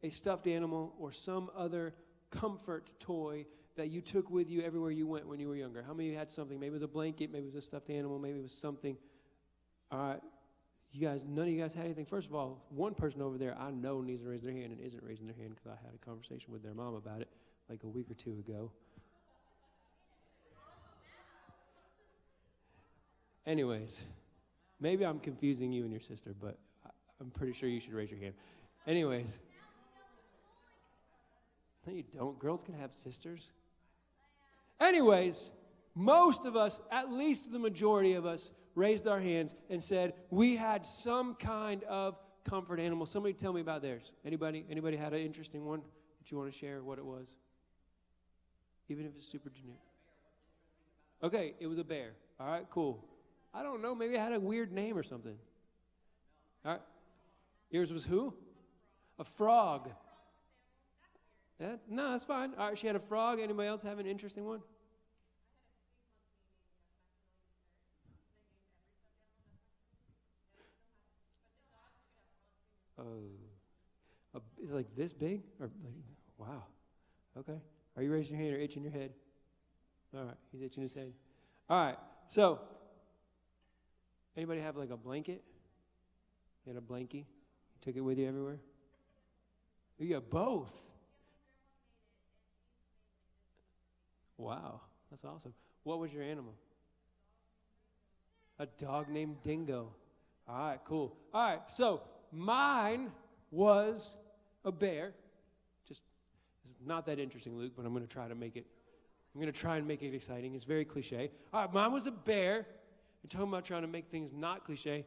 a stuffed animal or some other comfort toy that you took with you everywhere you went when you were younger? How many of you had something? Maybe it was a blanket, maybe it was a stuffed animal, maybe it was something. All right. None of you guys had anything. First of all, one person over there I know needs to raise their hand and isn't raising their hand because I had a conversation with their mom about it like a week or two ago. Anyways, maybe I'm confusing you and your sister, but I'm pretty sure you should raise your hand. Anyways. No, you don't. Girls can have sisters. Anyways, most of us, at least the majority of us, raised our hands and said we had some kind of comfort animal. Somebody tell me about theirs. Anybody had an interesting one that you want to share what it was? Even if it's super generic. Okay, it was a bear. All right, cool. I don't know, maybe it had a weird name or something. All right. Yours was who? A frog. No, that's fine. All right, she had a frog. Anybody else have an interesting one? It's like this big? Or like, wow. Okay. Are you raising your hand or itching your head? All right. He's itching his head. All right. So, anybody have like a blanket? You had a blankie? You took it with you everywhere? You got both. Wow. That's awesome. What was your animal? A dog named Dingo. All right, cool. All right, so mine was a bear. Just, it's not that interesting, Luke, but I'm going to try to make it. I'm going to try and make it exciting. It's very cliche. All right, mine was a bear. You're talking about trying to make things not cliche.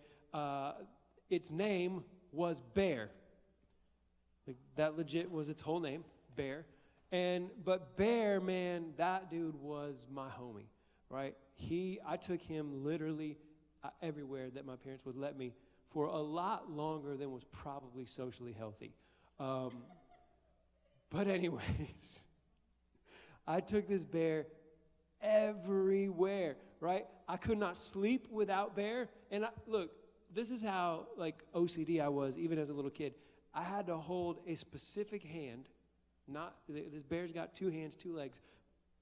Its name was Bear. Like, that legit was its whole name, Bear. But Bear, man, that dude was my homie, right? I took him literally everywhere that my parents would let me for a lot longer than was probably socially healthy. But anyways, I took this bear everywhere, right? I could not sleep without Bear. And look, this is how like OCD I was even as a little kid. I had to hold a specific hand. This bear's got 2 hands, 2 legs,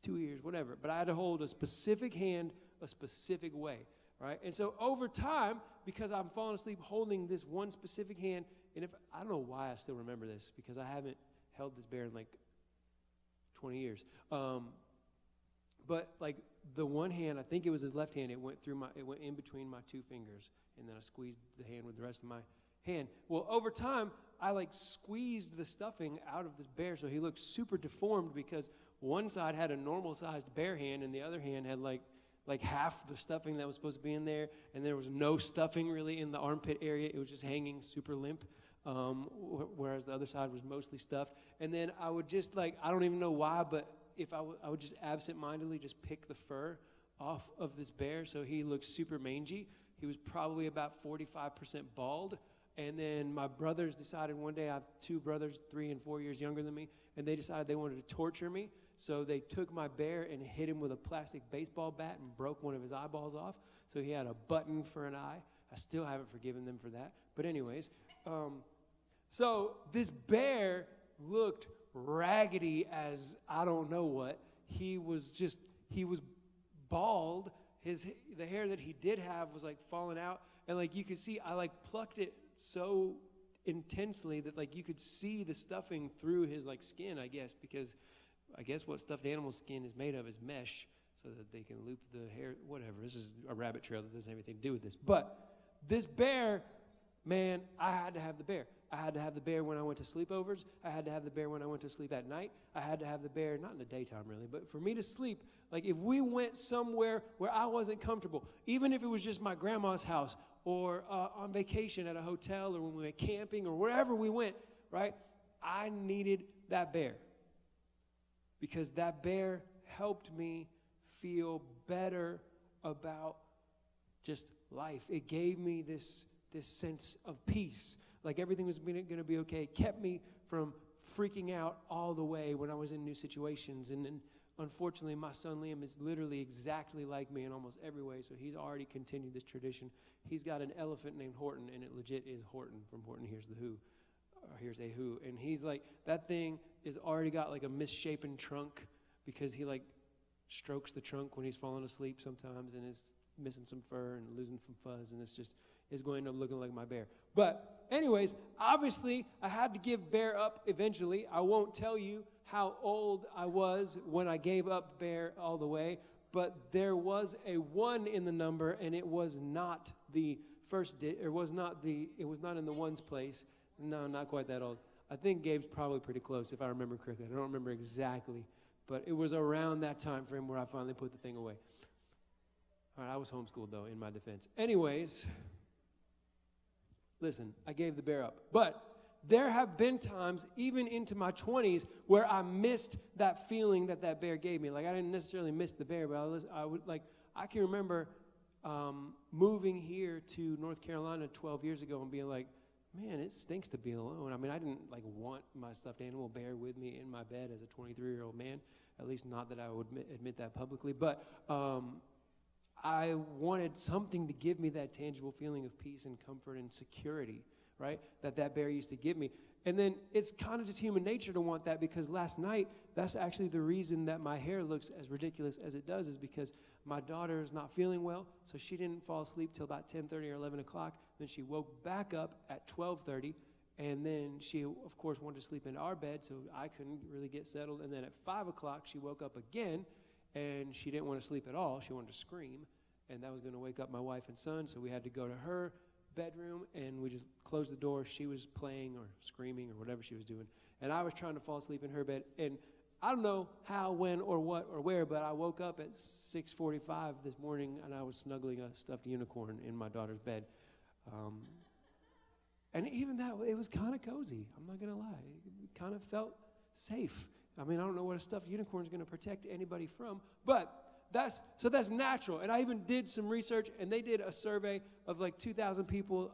2 ears, whatever. But I had to hold a specific hand a specific way, right? And so over time, because I'm falling asleep holding this one specific hand, and I don't know why I still remember this, because I haven't held this bear in like 20 years. But like the one hand, I think it was his left hand, it went in between my 2 fingers, and then I squeezed the hand with the rest of my hand. Well, over time, I like squeezed the stuffing out of this bear, so he looked super deformed because one side had a normal-sized bear hand, and the other hand had like half the stuffing that was supposed to be in there, and there was no stuffing really in the armpit area. It was just hanging super limp, whereas the other side was mostly stuffed. And then I would just I don't even know why, but if I would just absent-mindedly just pick the fur off of this bear, so he looked super mangy. He was probably about 45% bald. And then my brothers decided one day, I have 2 brothers, 3 and 4 years younger than me, and they decided they wanted to torture me. So they took my bear and hit him with a plastic baseball bat and broke one of his eyeballs off. So he had a button for an eye. I still haven't forgiven them for that. But anyways, so this bear looked raggedy as I don't know what. He was bald. The hair that he did have was like falling out. And like you could see, I plucked it so intensely that like you could see the stuffing through his like skin, I guess, because I guess what stuffed animal skin is made of is mesh so that they can loop the hair, whatever. This is a rabbit trail that doesn't have anything to do with this. But this bear, man, I had to have the bear. I had to have the bear when I went to sleepovers. I had to have the bear when I went to sleep at night. I had to have the bear, not in the daytime really, but for me to sleep, like if we went somewhere where I wasn't comfortable, even if it was just my grandma's house or on vacation at a hotel or when we went camping or wherever we went, right, I needed that bear because that bear helped me feel better about just life. It gave me this sense of peace. Like everything was going to be okay. It kept me from freaking out all the way when I was in new situations. And unfortunately, my son Liam is literally exactly like me in almost every way, so he's already continued this tradition. He's got an elephant named Horton, and it legit is Horton from Horton Hears the Who, or Hears a Who. And he's like, that thing is already got like a misshapen trunk because he like strokes the trunk when he's falling asleep sometimes and is missing some fur and losing some fuzz, and is going to end up looking like my bear. But anyways, obviously, I had to give Bear up eventually. I won't tell you how old I was when I gave up Bear all the way, but there was a 1 in the number, and it was not the it was not in the ones place. No, not quite that old. I think Gabe's probably pretty close, if I remember correctly. I don't remember exactly, but it was around that time frame where I finally put the thing away. All right, I was homeschooled, though, in my defense. Anyways, listen, I gave the Bear up. But there have been times, even into my 20s, where I missed that feeling that bear gave me. Like, I didn't necessarily miss the bear, but I can remember moving here to North Carolina 12 years ago and being like, man, it stinks to be alone. I mean, I didn't, like, want my stuffed animal bear with me in my bed as a 23-year-old man, at least not that I would admit that publicly. But I wanted something to give me that tangible feeling of peace and comfort and security, right, that bear used to give me. And then it's kind of just human nature to want that, because last night, that's actually the reason that my hair looks as ridiculous as it does, is because my daughter is not feeling well, so she didn't fall asleep till about 10:30 or 11 o'clock. Then she woke back up at 12:30, and then she, of course, wanted to sleep in our bed, so I couldn't really get settled. And then at 5 o'clock, she woke up again, and she didn't want to sleep at all. She wanted to scream, and that was going to wake up my wife and son, so we had to go to her bedroom, and we just closed the door. She was playing or screaming or whatever she was doing, and I was trying to fall asleep in her bed. And I don't know how, when, or what, or where, but I woke up at 6:45 this morning, and I was snuggling a stuffed unicorn in my daughter's bed. And even that, it was kind of cozy. I'm not going to lie. It kind of felt safe. I mean, I don't know what a stuffed unicorn is going to protect anybody from, but that's natural. And I even did some research, and they did a survey of like 2,000 people.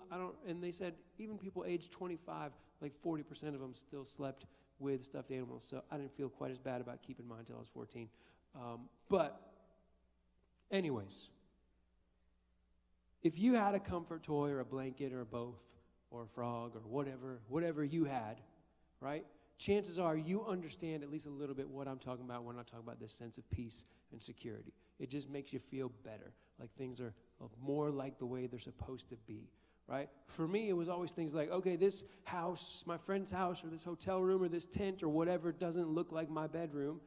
And they said even people aged 25, like 40% of them still slept with stuffed animals. So I didn't feel quite as bad about keeping mine until I was 14. But anyways, if you had a comfort toy or a blanket or both or a frog or whatever you had, right? Chances are you understand at least a little bit what I'm talking about when I talk about this sense of peace and security. It just makes you feel better, like things are more like the way they're supposed to be, right? For me, it was always things like, okay, this house, my friend's house, or this hotel room, or this tent, or whatever doesn't look like my bedroom,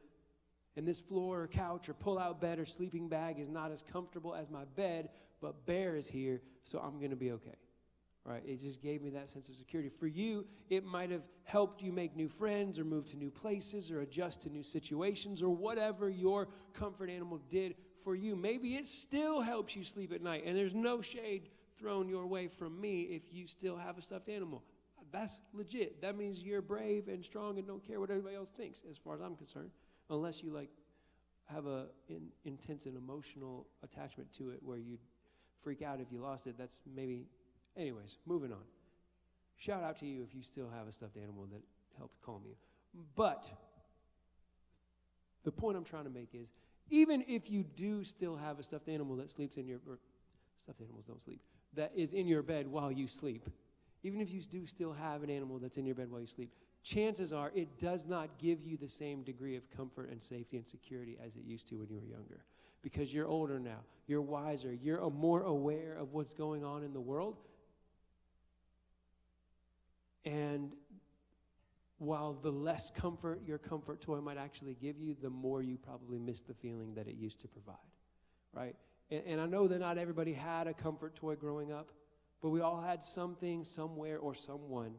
and this floor or couch or pull-out bed or sleeping bag is not as comfortable as my bed, but Bear is here, so I'm going to be okay. Right? It just gave me that sense of security. For you, it might have helped you make new friends or move to new places or adjust to new situations or whatever your comfort animal did for you. Maybe it still helps you sleep at night, and there's no shade thrown your way from me if you still have a stuffed animal. That's legit. That means you're brave and strong and don't care what everybody else thinks, as far as I'm concerned, unless you like have a intense and emotional attachment to it where you'd freak out if you lost it. That's maybe... Anyways, moving on. Shout out to you if you still have a stuffed animal that helped calm you. But the point I'm trying to make is, even if you do still have a stuffed animal that sleeps in your, or stuffed animals don't sleep, that is in your bed while you sleep, even if you do still have an animal that's in your bed while you sleep, chances are it does not give you the same degree of comfort and safety and security as it used to when you were younger. Because you're older now, you're wiser, you're more aware of what's going on in the world. And while the less comfort your comfort toy might actually give you, the more you probably miss the feeling that it used to provide, right? And I know that not everybody had a comfort toy growing up, but we all had something, somewhere, or someone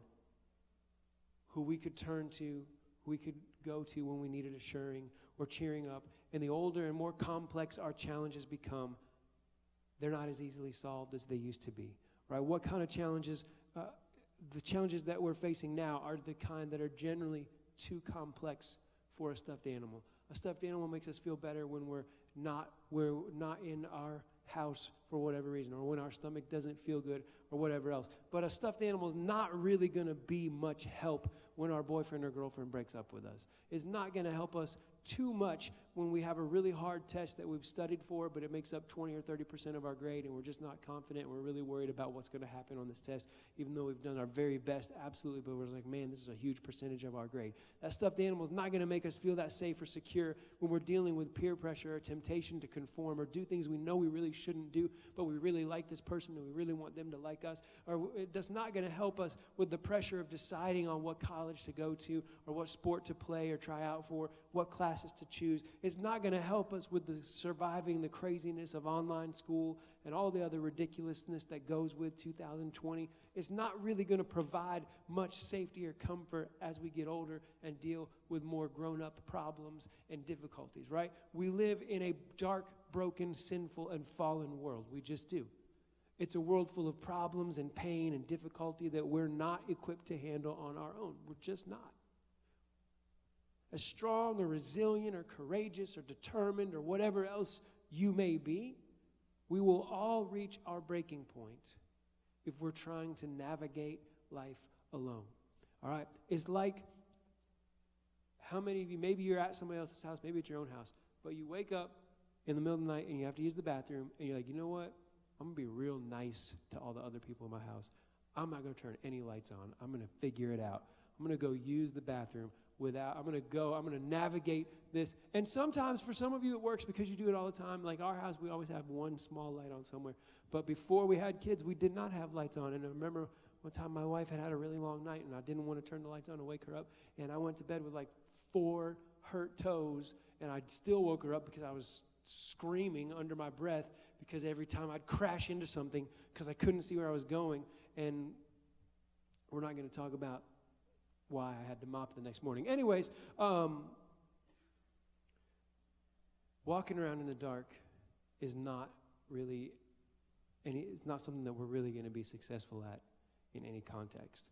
who we could turn to, who we could go to when we needed assuring or cheering up. And the older and more complex our challenges become, they're not as easily solved as they used to be, right? What kind of challenges... the challenges that we're facing now are the kind that are generally too complex for a stuffed animal. A stuffed animal makes us feel better when we're not in our house for whatever reason, or when our stomach doesn't feel good, or whatever else. But a stuffed animal is not really going to be much help when our boyfriend or girlfriend breaks up with us. It's not going to help us too much when we have a really hard test that we've studied for, but it makes up 20 or 30% of our grade, and we're just not confident. We're really worried about what's going to happen on this test, even though we've done our very best, absolutely, but we're like, man, this is a huge percentage of our grade. That stuffed animal is not going to make us feel that safe or secure when we're dealing with peer pressure or temptation to conform or do things we know we really shouldn't do, but we really like this person and we really want them to like us. Or it's not going to help us with the pressure of deciding on what college to go to or what sport to play or try out for, what classes to choose. It's not going to help us with surviving the craziness of online school and all the other ridiculousness that goes with 2020. It's not really going to provide much safety or comfort as we get older and deal with more grown-up problems and difficulties, right? We live in a dark, broken, sinful, and fallen world. We just do. It's a world full of problems and pain and difficulty that we're not equipped to handle on our own. We're just not. As strong or resilient or courageous or determined or whatever else you may be, we will all reach our breaking point if we're trying to navigate life alone. All right? It's like, how many of you, maybe you're at somebody else's house, maybe it's your own house, but you wake up in the middle of the night and you have to use the bathroom, and you're like, you know what? I'm going to be real nice to all the other people in my house. I'm not going to turn any lights on. I'm going to figure it out. I'm going to go use the bathroom I'm going to navigate this. And sometimes for some of you it works because you do it all the time. Like our house, we always have one small light on somewhere. But before we had kids, we did not have lights on. And I remember one time my wife had a really long night and I didn't want to turn the lights on to wake her up. And I went to bed with like 4 hurt toes, and I still woke her up because I was screaming under my breath because every time I'd crash into something because I couldn't see where I was going. And we're not going to talk about why I had to mop the next morning. Anyways, walking around in the dark is not really it's not something that we're really going to be successful at in any context,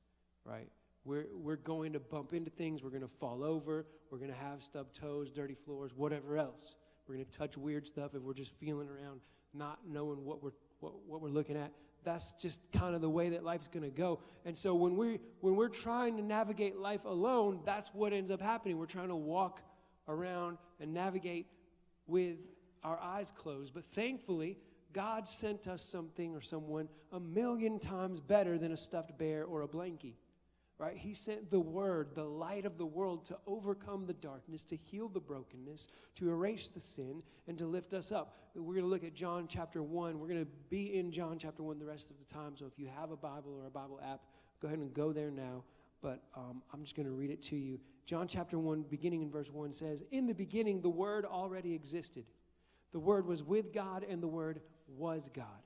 right? We're going to bump into things, we're going to fall over, we're going to have stubbed toes, dirty floors, whatever else. We're going to touch weird stuff if we're just feeling around, not knowing what we're looking at. That's just kind of the way that life's going to go. And so when we're trying to navigate life alone, that's what ends up happening. We're trying to walk around and navigate with our eyes closed. But thankfully, God sent us something or someone 1,000,000 times better than a stuffed bear or a blankie. Right? He sent the Word, the light of the world, to overcome the darkness, to heal the brokenness, to erase the sin, and to lift us up. We're going to look at John chapter 1. We're going to be in John chapter 1 the rest of the time. So if you have a Bible or a Bible app, go ahead and go there now. But I'm just going to read it to you. John chapter 1, beginning in verse 1, says, "In the beginning, the Word already existed. The Word was with God, and the Word was God.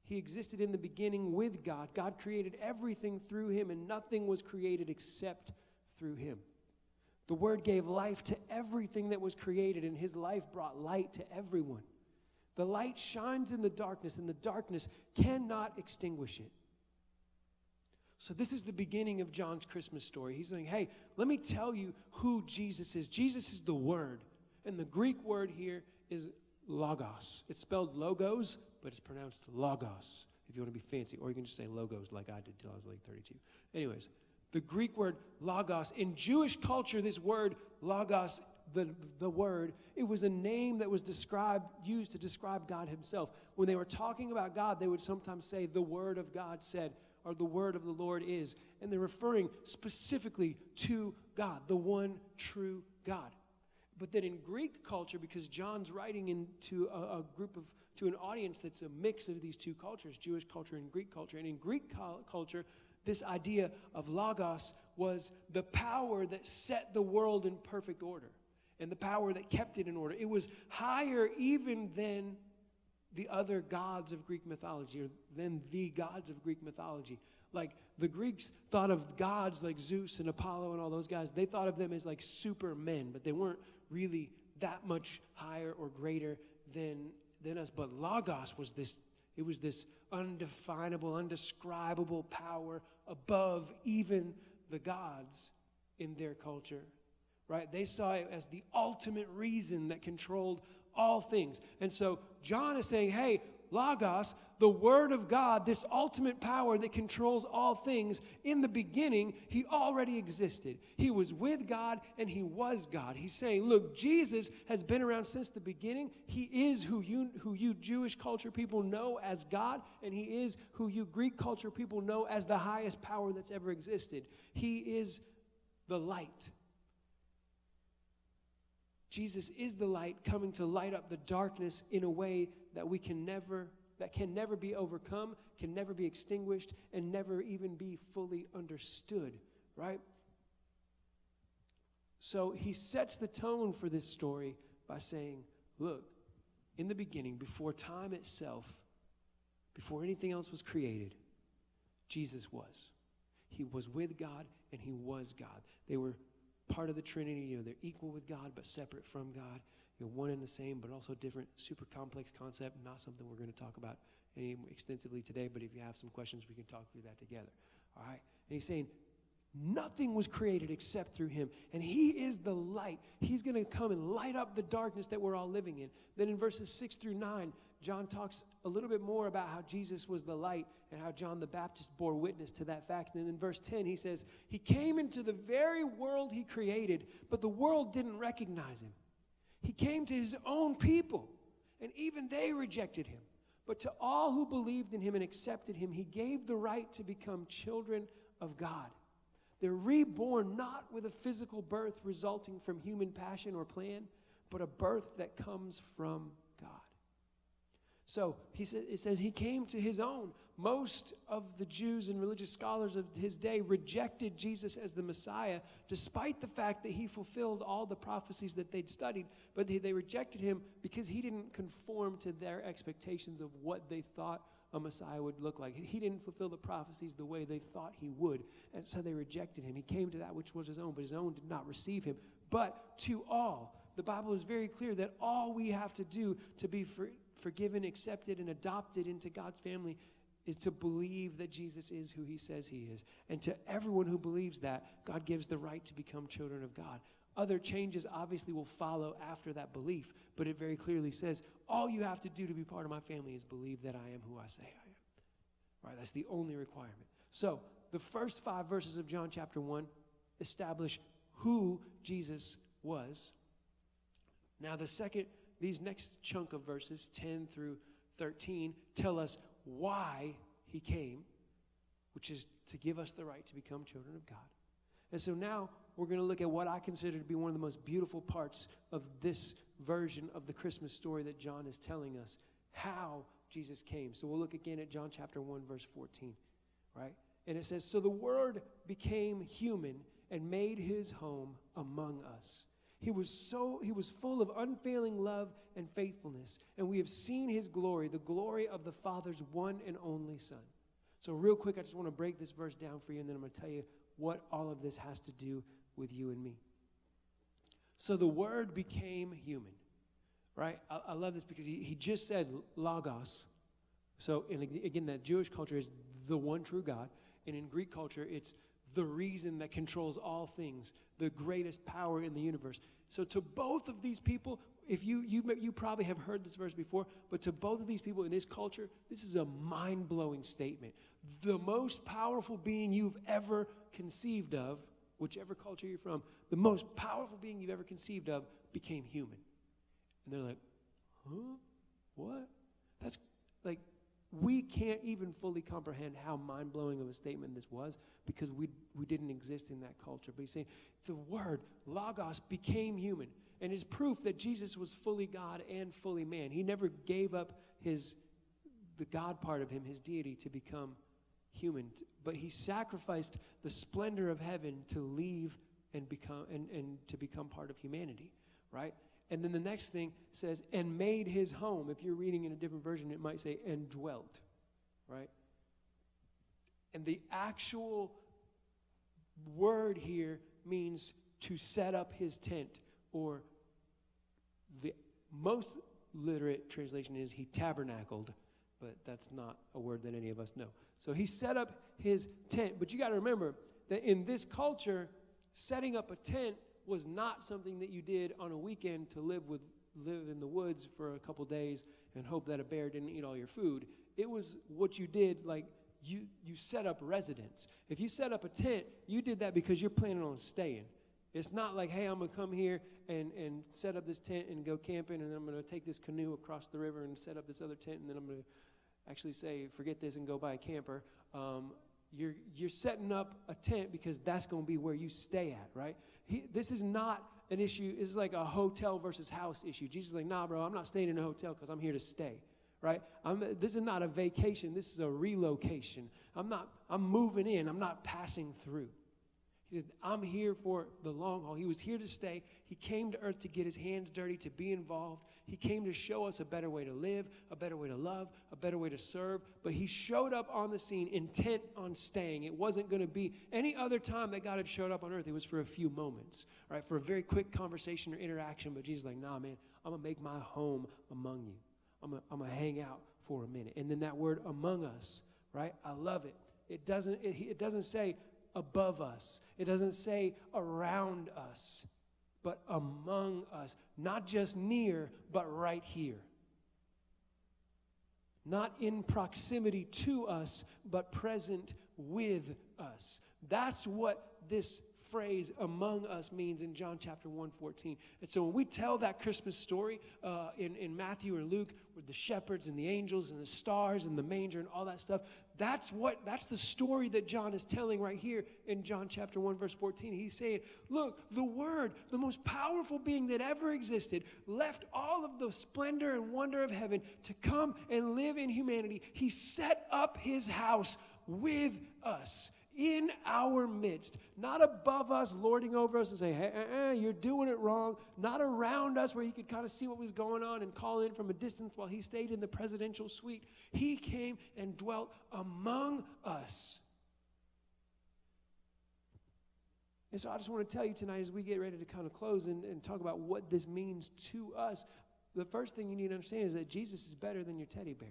He existed in the beginning with God. God created everything through him, and nothing was created except through him. The Word gave life to everything that was created, and his life brought light to everyone. The light shines in the darkness, and the darkness cannot extinguish it." So this is the beginning of John's Christmas story. He's saying, hey, let me tell you who Jesus is. Jesus is the Word, and the Greek word here is logos. It's spelled logos, but it's pronounced logos, if you want to be fancy. Or you can just say logos like I did till I was like 32. Anyways, the Greek word logos. In Jewish culture, this word logos, the word, it was a name that was used to describe God himself. When they were talking about God, they would sometimes say, the Word of God said, or the Word of the Lord is. And they're referring specifically to God, the one true God. But then in Greek culture, because John's writing into to an audience that's a mix of these two cultures, Jewish culture and Greek culture. And in Greek culture, this idea of logos was the power that set the world in perfect order and the power that kept it in order. It was higher even than the other gods of Greek mythology, or than the gods of Greek mythology. Like the Greeks thought of gods like Zeus and Apollo and all those guys, they thought of them as like supermen, but they weren't really that much higher or greater than us. But logos was this undefinable, undescribable power above even the gods in their culture, right? They saw it as the ultimate reason that controlled all things. And so John is saying, hey, Logos, the Word of God, this ultimate power that controls all things, in the beginning, he already existed. He was with God and he was God. He's saying, look, Jesus has been around since the beginning. He is who you Jewish culture people know as God, and he is who you Greek culture people know as the highest power that's ever existed. He is the light. Jesus is the light coming to light up the darkness in a way that can never be overcome, can never be extinguished, and never even be fully understood, right? So he sets the tone for this story by saying, look, in the beginning, before time itself, before anything else was created, Jesus was. He was with God and he was God. They were part of the Trinity. They're equal with God but separate from God. One and the same, but also different, super complex concept, not something we're going to talk about any extensively today, but if you have some questions, we can talk through that together. All right? And he's saying, nothing was created except through him, and he is the light. He's going to come and light up the darkness that we're all living in. Then in verses 6 through 9, John talks a little bit more about how Jesus was the light and how John the Baptist bore witness to that fact. And then in verse 10, he says, he came into the very world he created, but the world didn't recognize him. He came to his own people, and even they rejected him. But to all who believed in him and accepted him, he gave the right to become children of God. They're reborn not with a physical birth resulting from human passion or plan, but a birth that comes from God. So it says he came to his own. Most of the Jews and religious scholars of his day rejected Jesus as the Messiah, despite the fact that he fulfilled all the prophecies that they'd studied. But they rejected him because he didn't conform to their expectations of what they thought a Messiah would look like. He didn't fulfill the prophecies the way they thought he would, and so they rejected him. He came to that which was his own, but his own did not receive him. But to all, the Bible is very clear that all we have to do to be forgiven, accepted, and adopted into God's family is to believe that Jesus is who he says he is. And to everyone who believes that, God gives the right to become children of God. Other changes obviously will follow after that belief, but it very clearly says, all you have to do to be part of my family is believe that I am who I say I am. Right? That's the only requirement. So the first 5 verses of John chapter 1 establish who Jesus was. Now these next chunk of verses, 10 through 13, tell us why he came, which is to give us the right to become children of God. And so now we're going to look at what I consider to be one of the most beautiful parts of this version of the Christmas story that John is telling us, how Jesus came. So we'll look again at John chapter 1, verse 14, right? And it says, so the Word became human and made his home among us. He was full of unfailing love and faithfulness, and we have seen his glory, the glory of the Father's one and only Son. So real quick, I just want to break this verse down for you, and then I'm going to tell you what all of this has to do with you and me. So the Word became human, right? I love this because he just said Logos. So again, that Jewish culture is the one true God, and in Greek culture, it's the reason that controls all things, the greatest power in the universe. So to both of these people, if you probably have heard this verse before, but to both of these people in this culture, this is a mind-blowing statement. The most powerful being you've ever conceived of, whichever culture you're from, the most powerful being you've ever conceived of became human. And they're like, huh? What? That's like, we can't even fully comprehend how mind-blowing of a statement this was because we didn't exist in that culture. But he's saying the Word, Logos, became human. And it's proof that Jesus was fully God and fully man. He never gave up the God part of him, his deity, to become human. But he sacrificed the splendor of heaven to leave and to become part of humanity, right? And then the next thing says, and made his home. If you're reading in a different version, it might say, and dwelt, right? And the actual word here means to set up his tent, or the most literate translation is he tabernacled, but that's not a word that any of us know. So he set up his tent. But you got to remember that in this culture, setting up a tent was not something that you did on a weekend to live with live in the woods for a couple days and hope that a bear didn't eat all your food. It was what you did, like you set up residence. If you set up a tent, you did that because you're planning on staying. It's not like, hey, I'm going to come here and set up this tent and go camping, and then I'm going to take this canoe across the river and set up this other tent, and then I'm going to actually say, forget this and go buy a camper. You're setting up a tent because that's going to be where you stay at, right? This is not an issue. This is like a hotel versus house issue. Jesus is like, nah, bro, I'm not staying in a hotel because I'm here to stay, right? This is not a vacation. This is a relocation. I'm moving in. I'm not passing through. He said, I'm here for the long haul. He was here to stay. He came to earth to get his hands dirty, to be involved. He came to show us a better way to live, a better way to love, a better way to serve. But he showed up on the scene intent on staying. It wasn't going to be any other time that God had showed up on earth. It was for a few moments, right? For a very quick conversation or interaction. But Jesus is like, nah, man, I'm going to make my home among you. I'm going to hang out for a minute. And then that word among us, right? I love it. It doesn't say above us. It doesn't say around us, but among us. Not just near, but right here. Not in proximity to us, but present with us. That's what this phrase among us means in John chapter 1:14. And so when we tell that Christmas story in Matthew or Luke with the shepherds and the angels and the stars and the manger and all that stuff, that's the story that John is telling right here in John chapter 1 verse 14. He's saying, look, the Word, the most powerful being that ever existed, left all of the splendor and wonder of heaven to come and live in humanity. He set up his house with us, in our midst, not above us, lording over us and say, hey, you're doing it wrong, not around us where he could kind of see what was going on and call in from a distance while he stayed in the presidential suite. He came and dwelt among us. And so I just want to tell you tonight as we get ready to kind of close and talk about what this means to us, the first thing you need to understand is that Jesus is better than your teddy bear.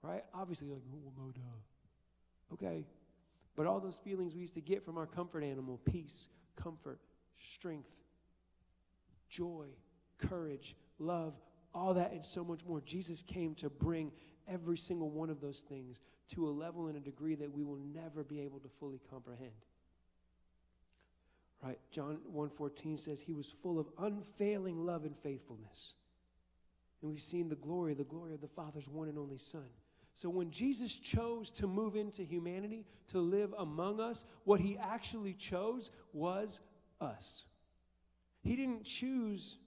Right? Obviously, like, oh, well, no, duh. Okay. But all those feelings we used to get from our comfort animal, peace, comfort, strength, joy, courage, love, all that and so much more. Jesus came to bring every single one of those things to a level and a degree that we will never be able to fully comprehend. Right? John 1:14 says he was full of unfailing love and faithfulness. And we've seen the glory of the Father's one and only Son. So when Jesus chose to move into humanity, to live among us, what he actually chose was us. He didn't choose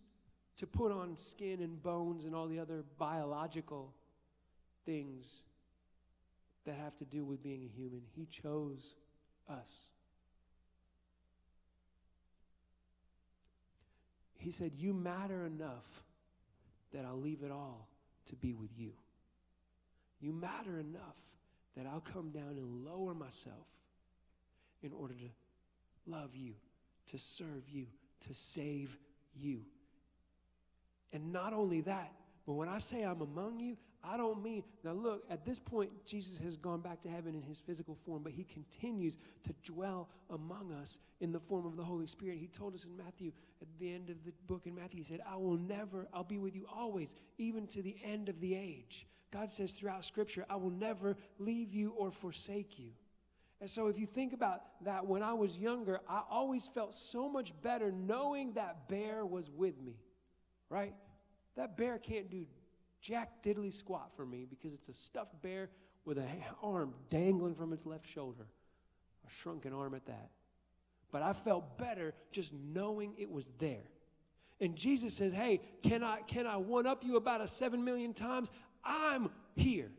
to put on skin and bones and all the other biological things that have to do with being a human. He chose us. He said, you matter enough that I'll leave it all to be with you. You matter enough that I'll come down and lower myself in order to love you, to serve you, to save you. And not only that, but when I say I'm among you, I don't mean, now look, at this point, Jesus has gone back to heaven in his physical form, but he continues to dwell among us in the form of the Holy Spirit. He told us in Matthew, at the end of the book in Matthew, he said, I'll be with you always, even to the end of the age. God says throughout Scripture, I will never leave you or forsake you. And so if you think about that, when I was younger, I always felt so much better knowing that bear was with me, right? That bear can't do jack diddly squat for me because it's a stuffed bear with an arm dangling from its left shoulder, a shrunken arm at that. But I felt better just knowing it was there. And Jesus says, hey, can I one-up you about 7 million times? I'm here.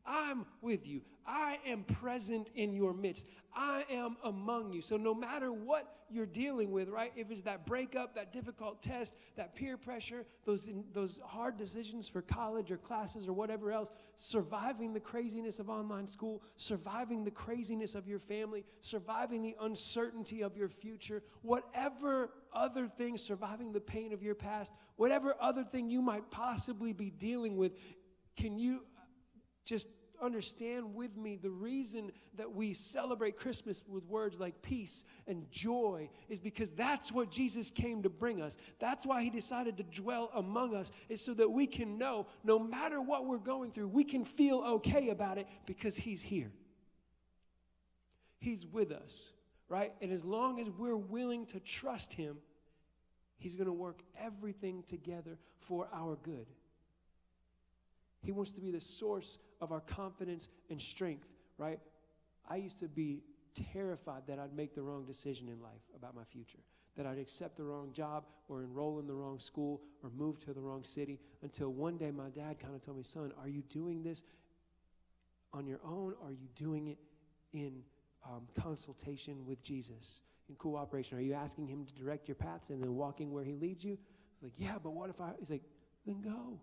I'm with you. I am present in your midst. I am among you. So no matter what you're dealing with, right, if it's that breakup, that difficult test, that peer pressure, those hard decisions for college or classes or whatever else, surviving the craziness of online school, surviving the craziness of your family, surviving the uncertainty of your future, whatever other thing, surviving the pain of your past, whatever other thing you might possibly be dealing with, can you just understand with me the reason that we celebrate Christmas with words like peace and joy is because that's what Jesus came to bring us. That's why he decided to dwell among us, is so that we can know no matter what we're going through, we can feel okay about it because he's here. He's with us, right? And as long as we're willing to trust him, he's going to work everything together for our good. He wants to be the source of our confidence and strength, right? I used to be terrified that I'd make the wrong decision in life about my future, that I'd accept the wrong job or enroll in the wrong school or move to the wrong city, until one day my dad kind of told me, son, are you doing this on your own, or are you doing it in consultation with Jesus, in cooperation? Are you asking him to direct your paths and then walking where he leads you? It's like, yeah, but what if he's like, then go.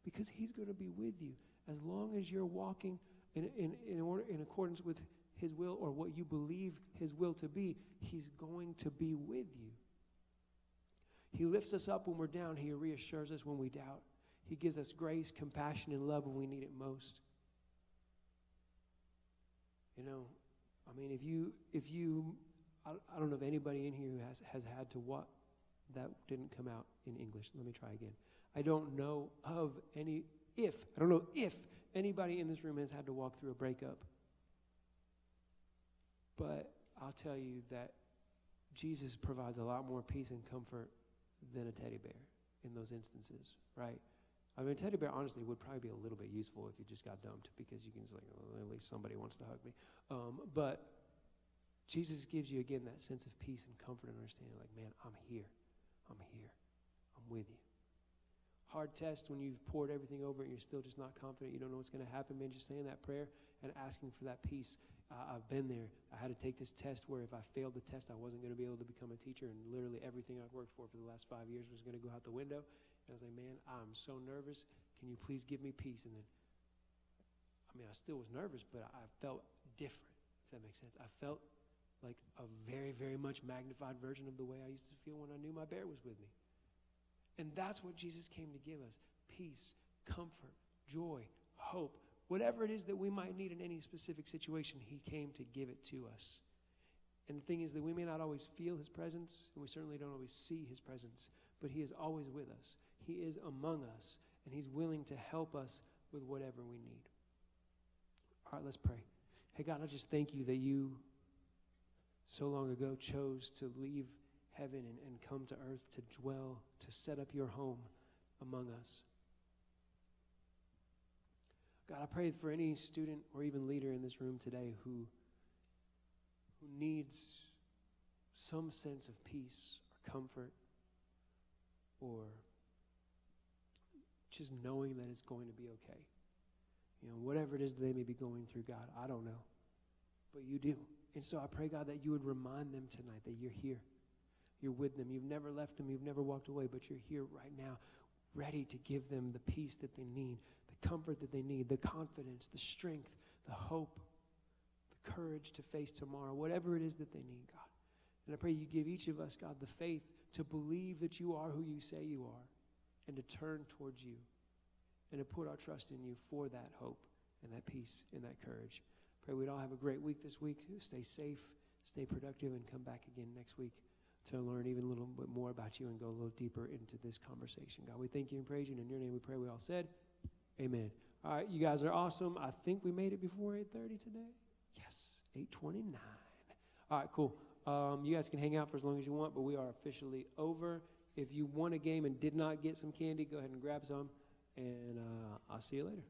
Because he's going to be with you. As long as you're walking in accordance with his will, or what you believe his will to be, he's going to be with you. He lifts us up when we're down. He reassures us when we doubt. He gives us grace, compassion, and love when we need it most. You know, I mean, if you I don't know if anybody in here who has had to what that didn't come out in English. Let me try again. I don't know if anybody in this room has had to walk through a breakup. But I'll tell you that Jesus provides a lot more peace and comfort than a teddy bear in those instances, right? I mean, a teddy bear, honestly, would probably be a little bit useful if you just got dumped, because you can just like, oh, at least somebody wants to hug me. But Jesus gives you, again, that sense of peace and comfort and understanding, like, man, I'm here. I'm with you. Hard test when you've poured everything over and you're still just not confident, you don't know what's going to happen, man, just saying that prayer and asking for that peace. I've been there. I had to take this test where if I failed the test, I wasn't going to be able to become a teacher, and literally everything I'd worked for the last 5 years was going to go out the window. And I was like, man, I'm so nervous. Can you please give me peace? And then, I mean, I still was nervous, but I felt different, if that makes sense. I felt like a very, very much magnified version of the way I used to feel when I knew my bear was with me. And that's what Jesus came to give us: peace, comfort, joy, hope. Whatever it is that we might need in any specific situation, he came to give it to us. And the thing is that we may not always feel his presence, and we certainly don't always see his presence, but he is always with us. He is among us, and he's willing to help us with whatever we need. All right, let's pray. Hey, God, I just thank you that you so long ago chose to leave heaven and come to earth to dwell, to set up your home among us. God, I pray for any student or even leader in this room today who needs some sense of peace or comfort, or just knowing that it's going to be okay. You know, whatever it is that they may be going through, God, I don't know, but you do. And so I pray, God, that you would remind them tonight that you're here. You're with them. You've never left them. You've never walked away, but you're here right now, ready to give them the peace that they need, the comfort that they need, the confidence, the strength, the hope, the courage to face tomorrow, whatever it is that they need, God. And I pray you give each of us, God, the faith to believe that you are who you say you are, and to turn towards you, and to put our trust in you for that hope and that peace and that courage. Pray we'd all have a great week this week. Stay safe, stay productive, and come back again next week to learn even a little bit more about you and go a little deeper into this conversation. God, we thank you and praise you, and in your name we pray. We all said, amen. All right, you guys are awesome. I think we made it before 8:30 today. Yes, 8:29. All right, cool. You guys can hang out for as long as you want, but we are officially over. If you won a game and did not get some candy, go ahead and grab some, and I'll see you later.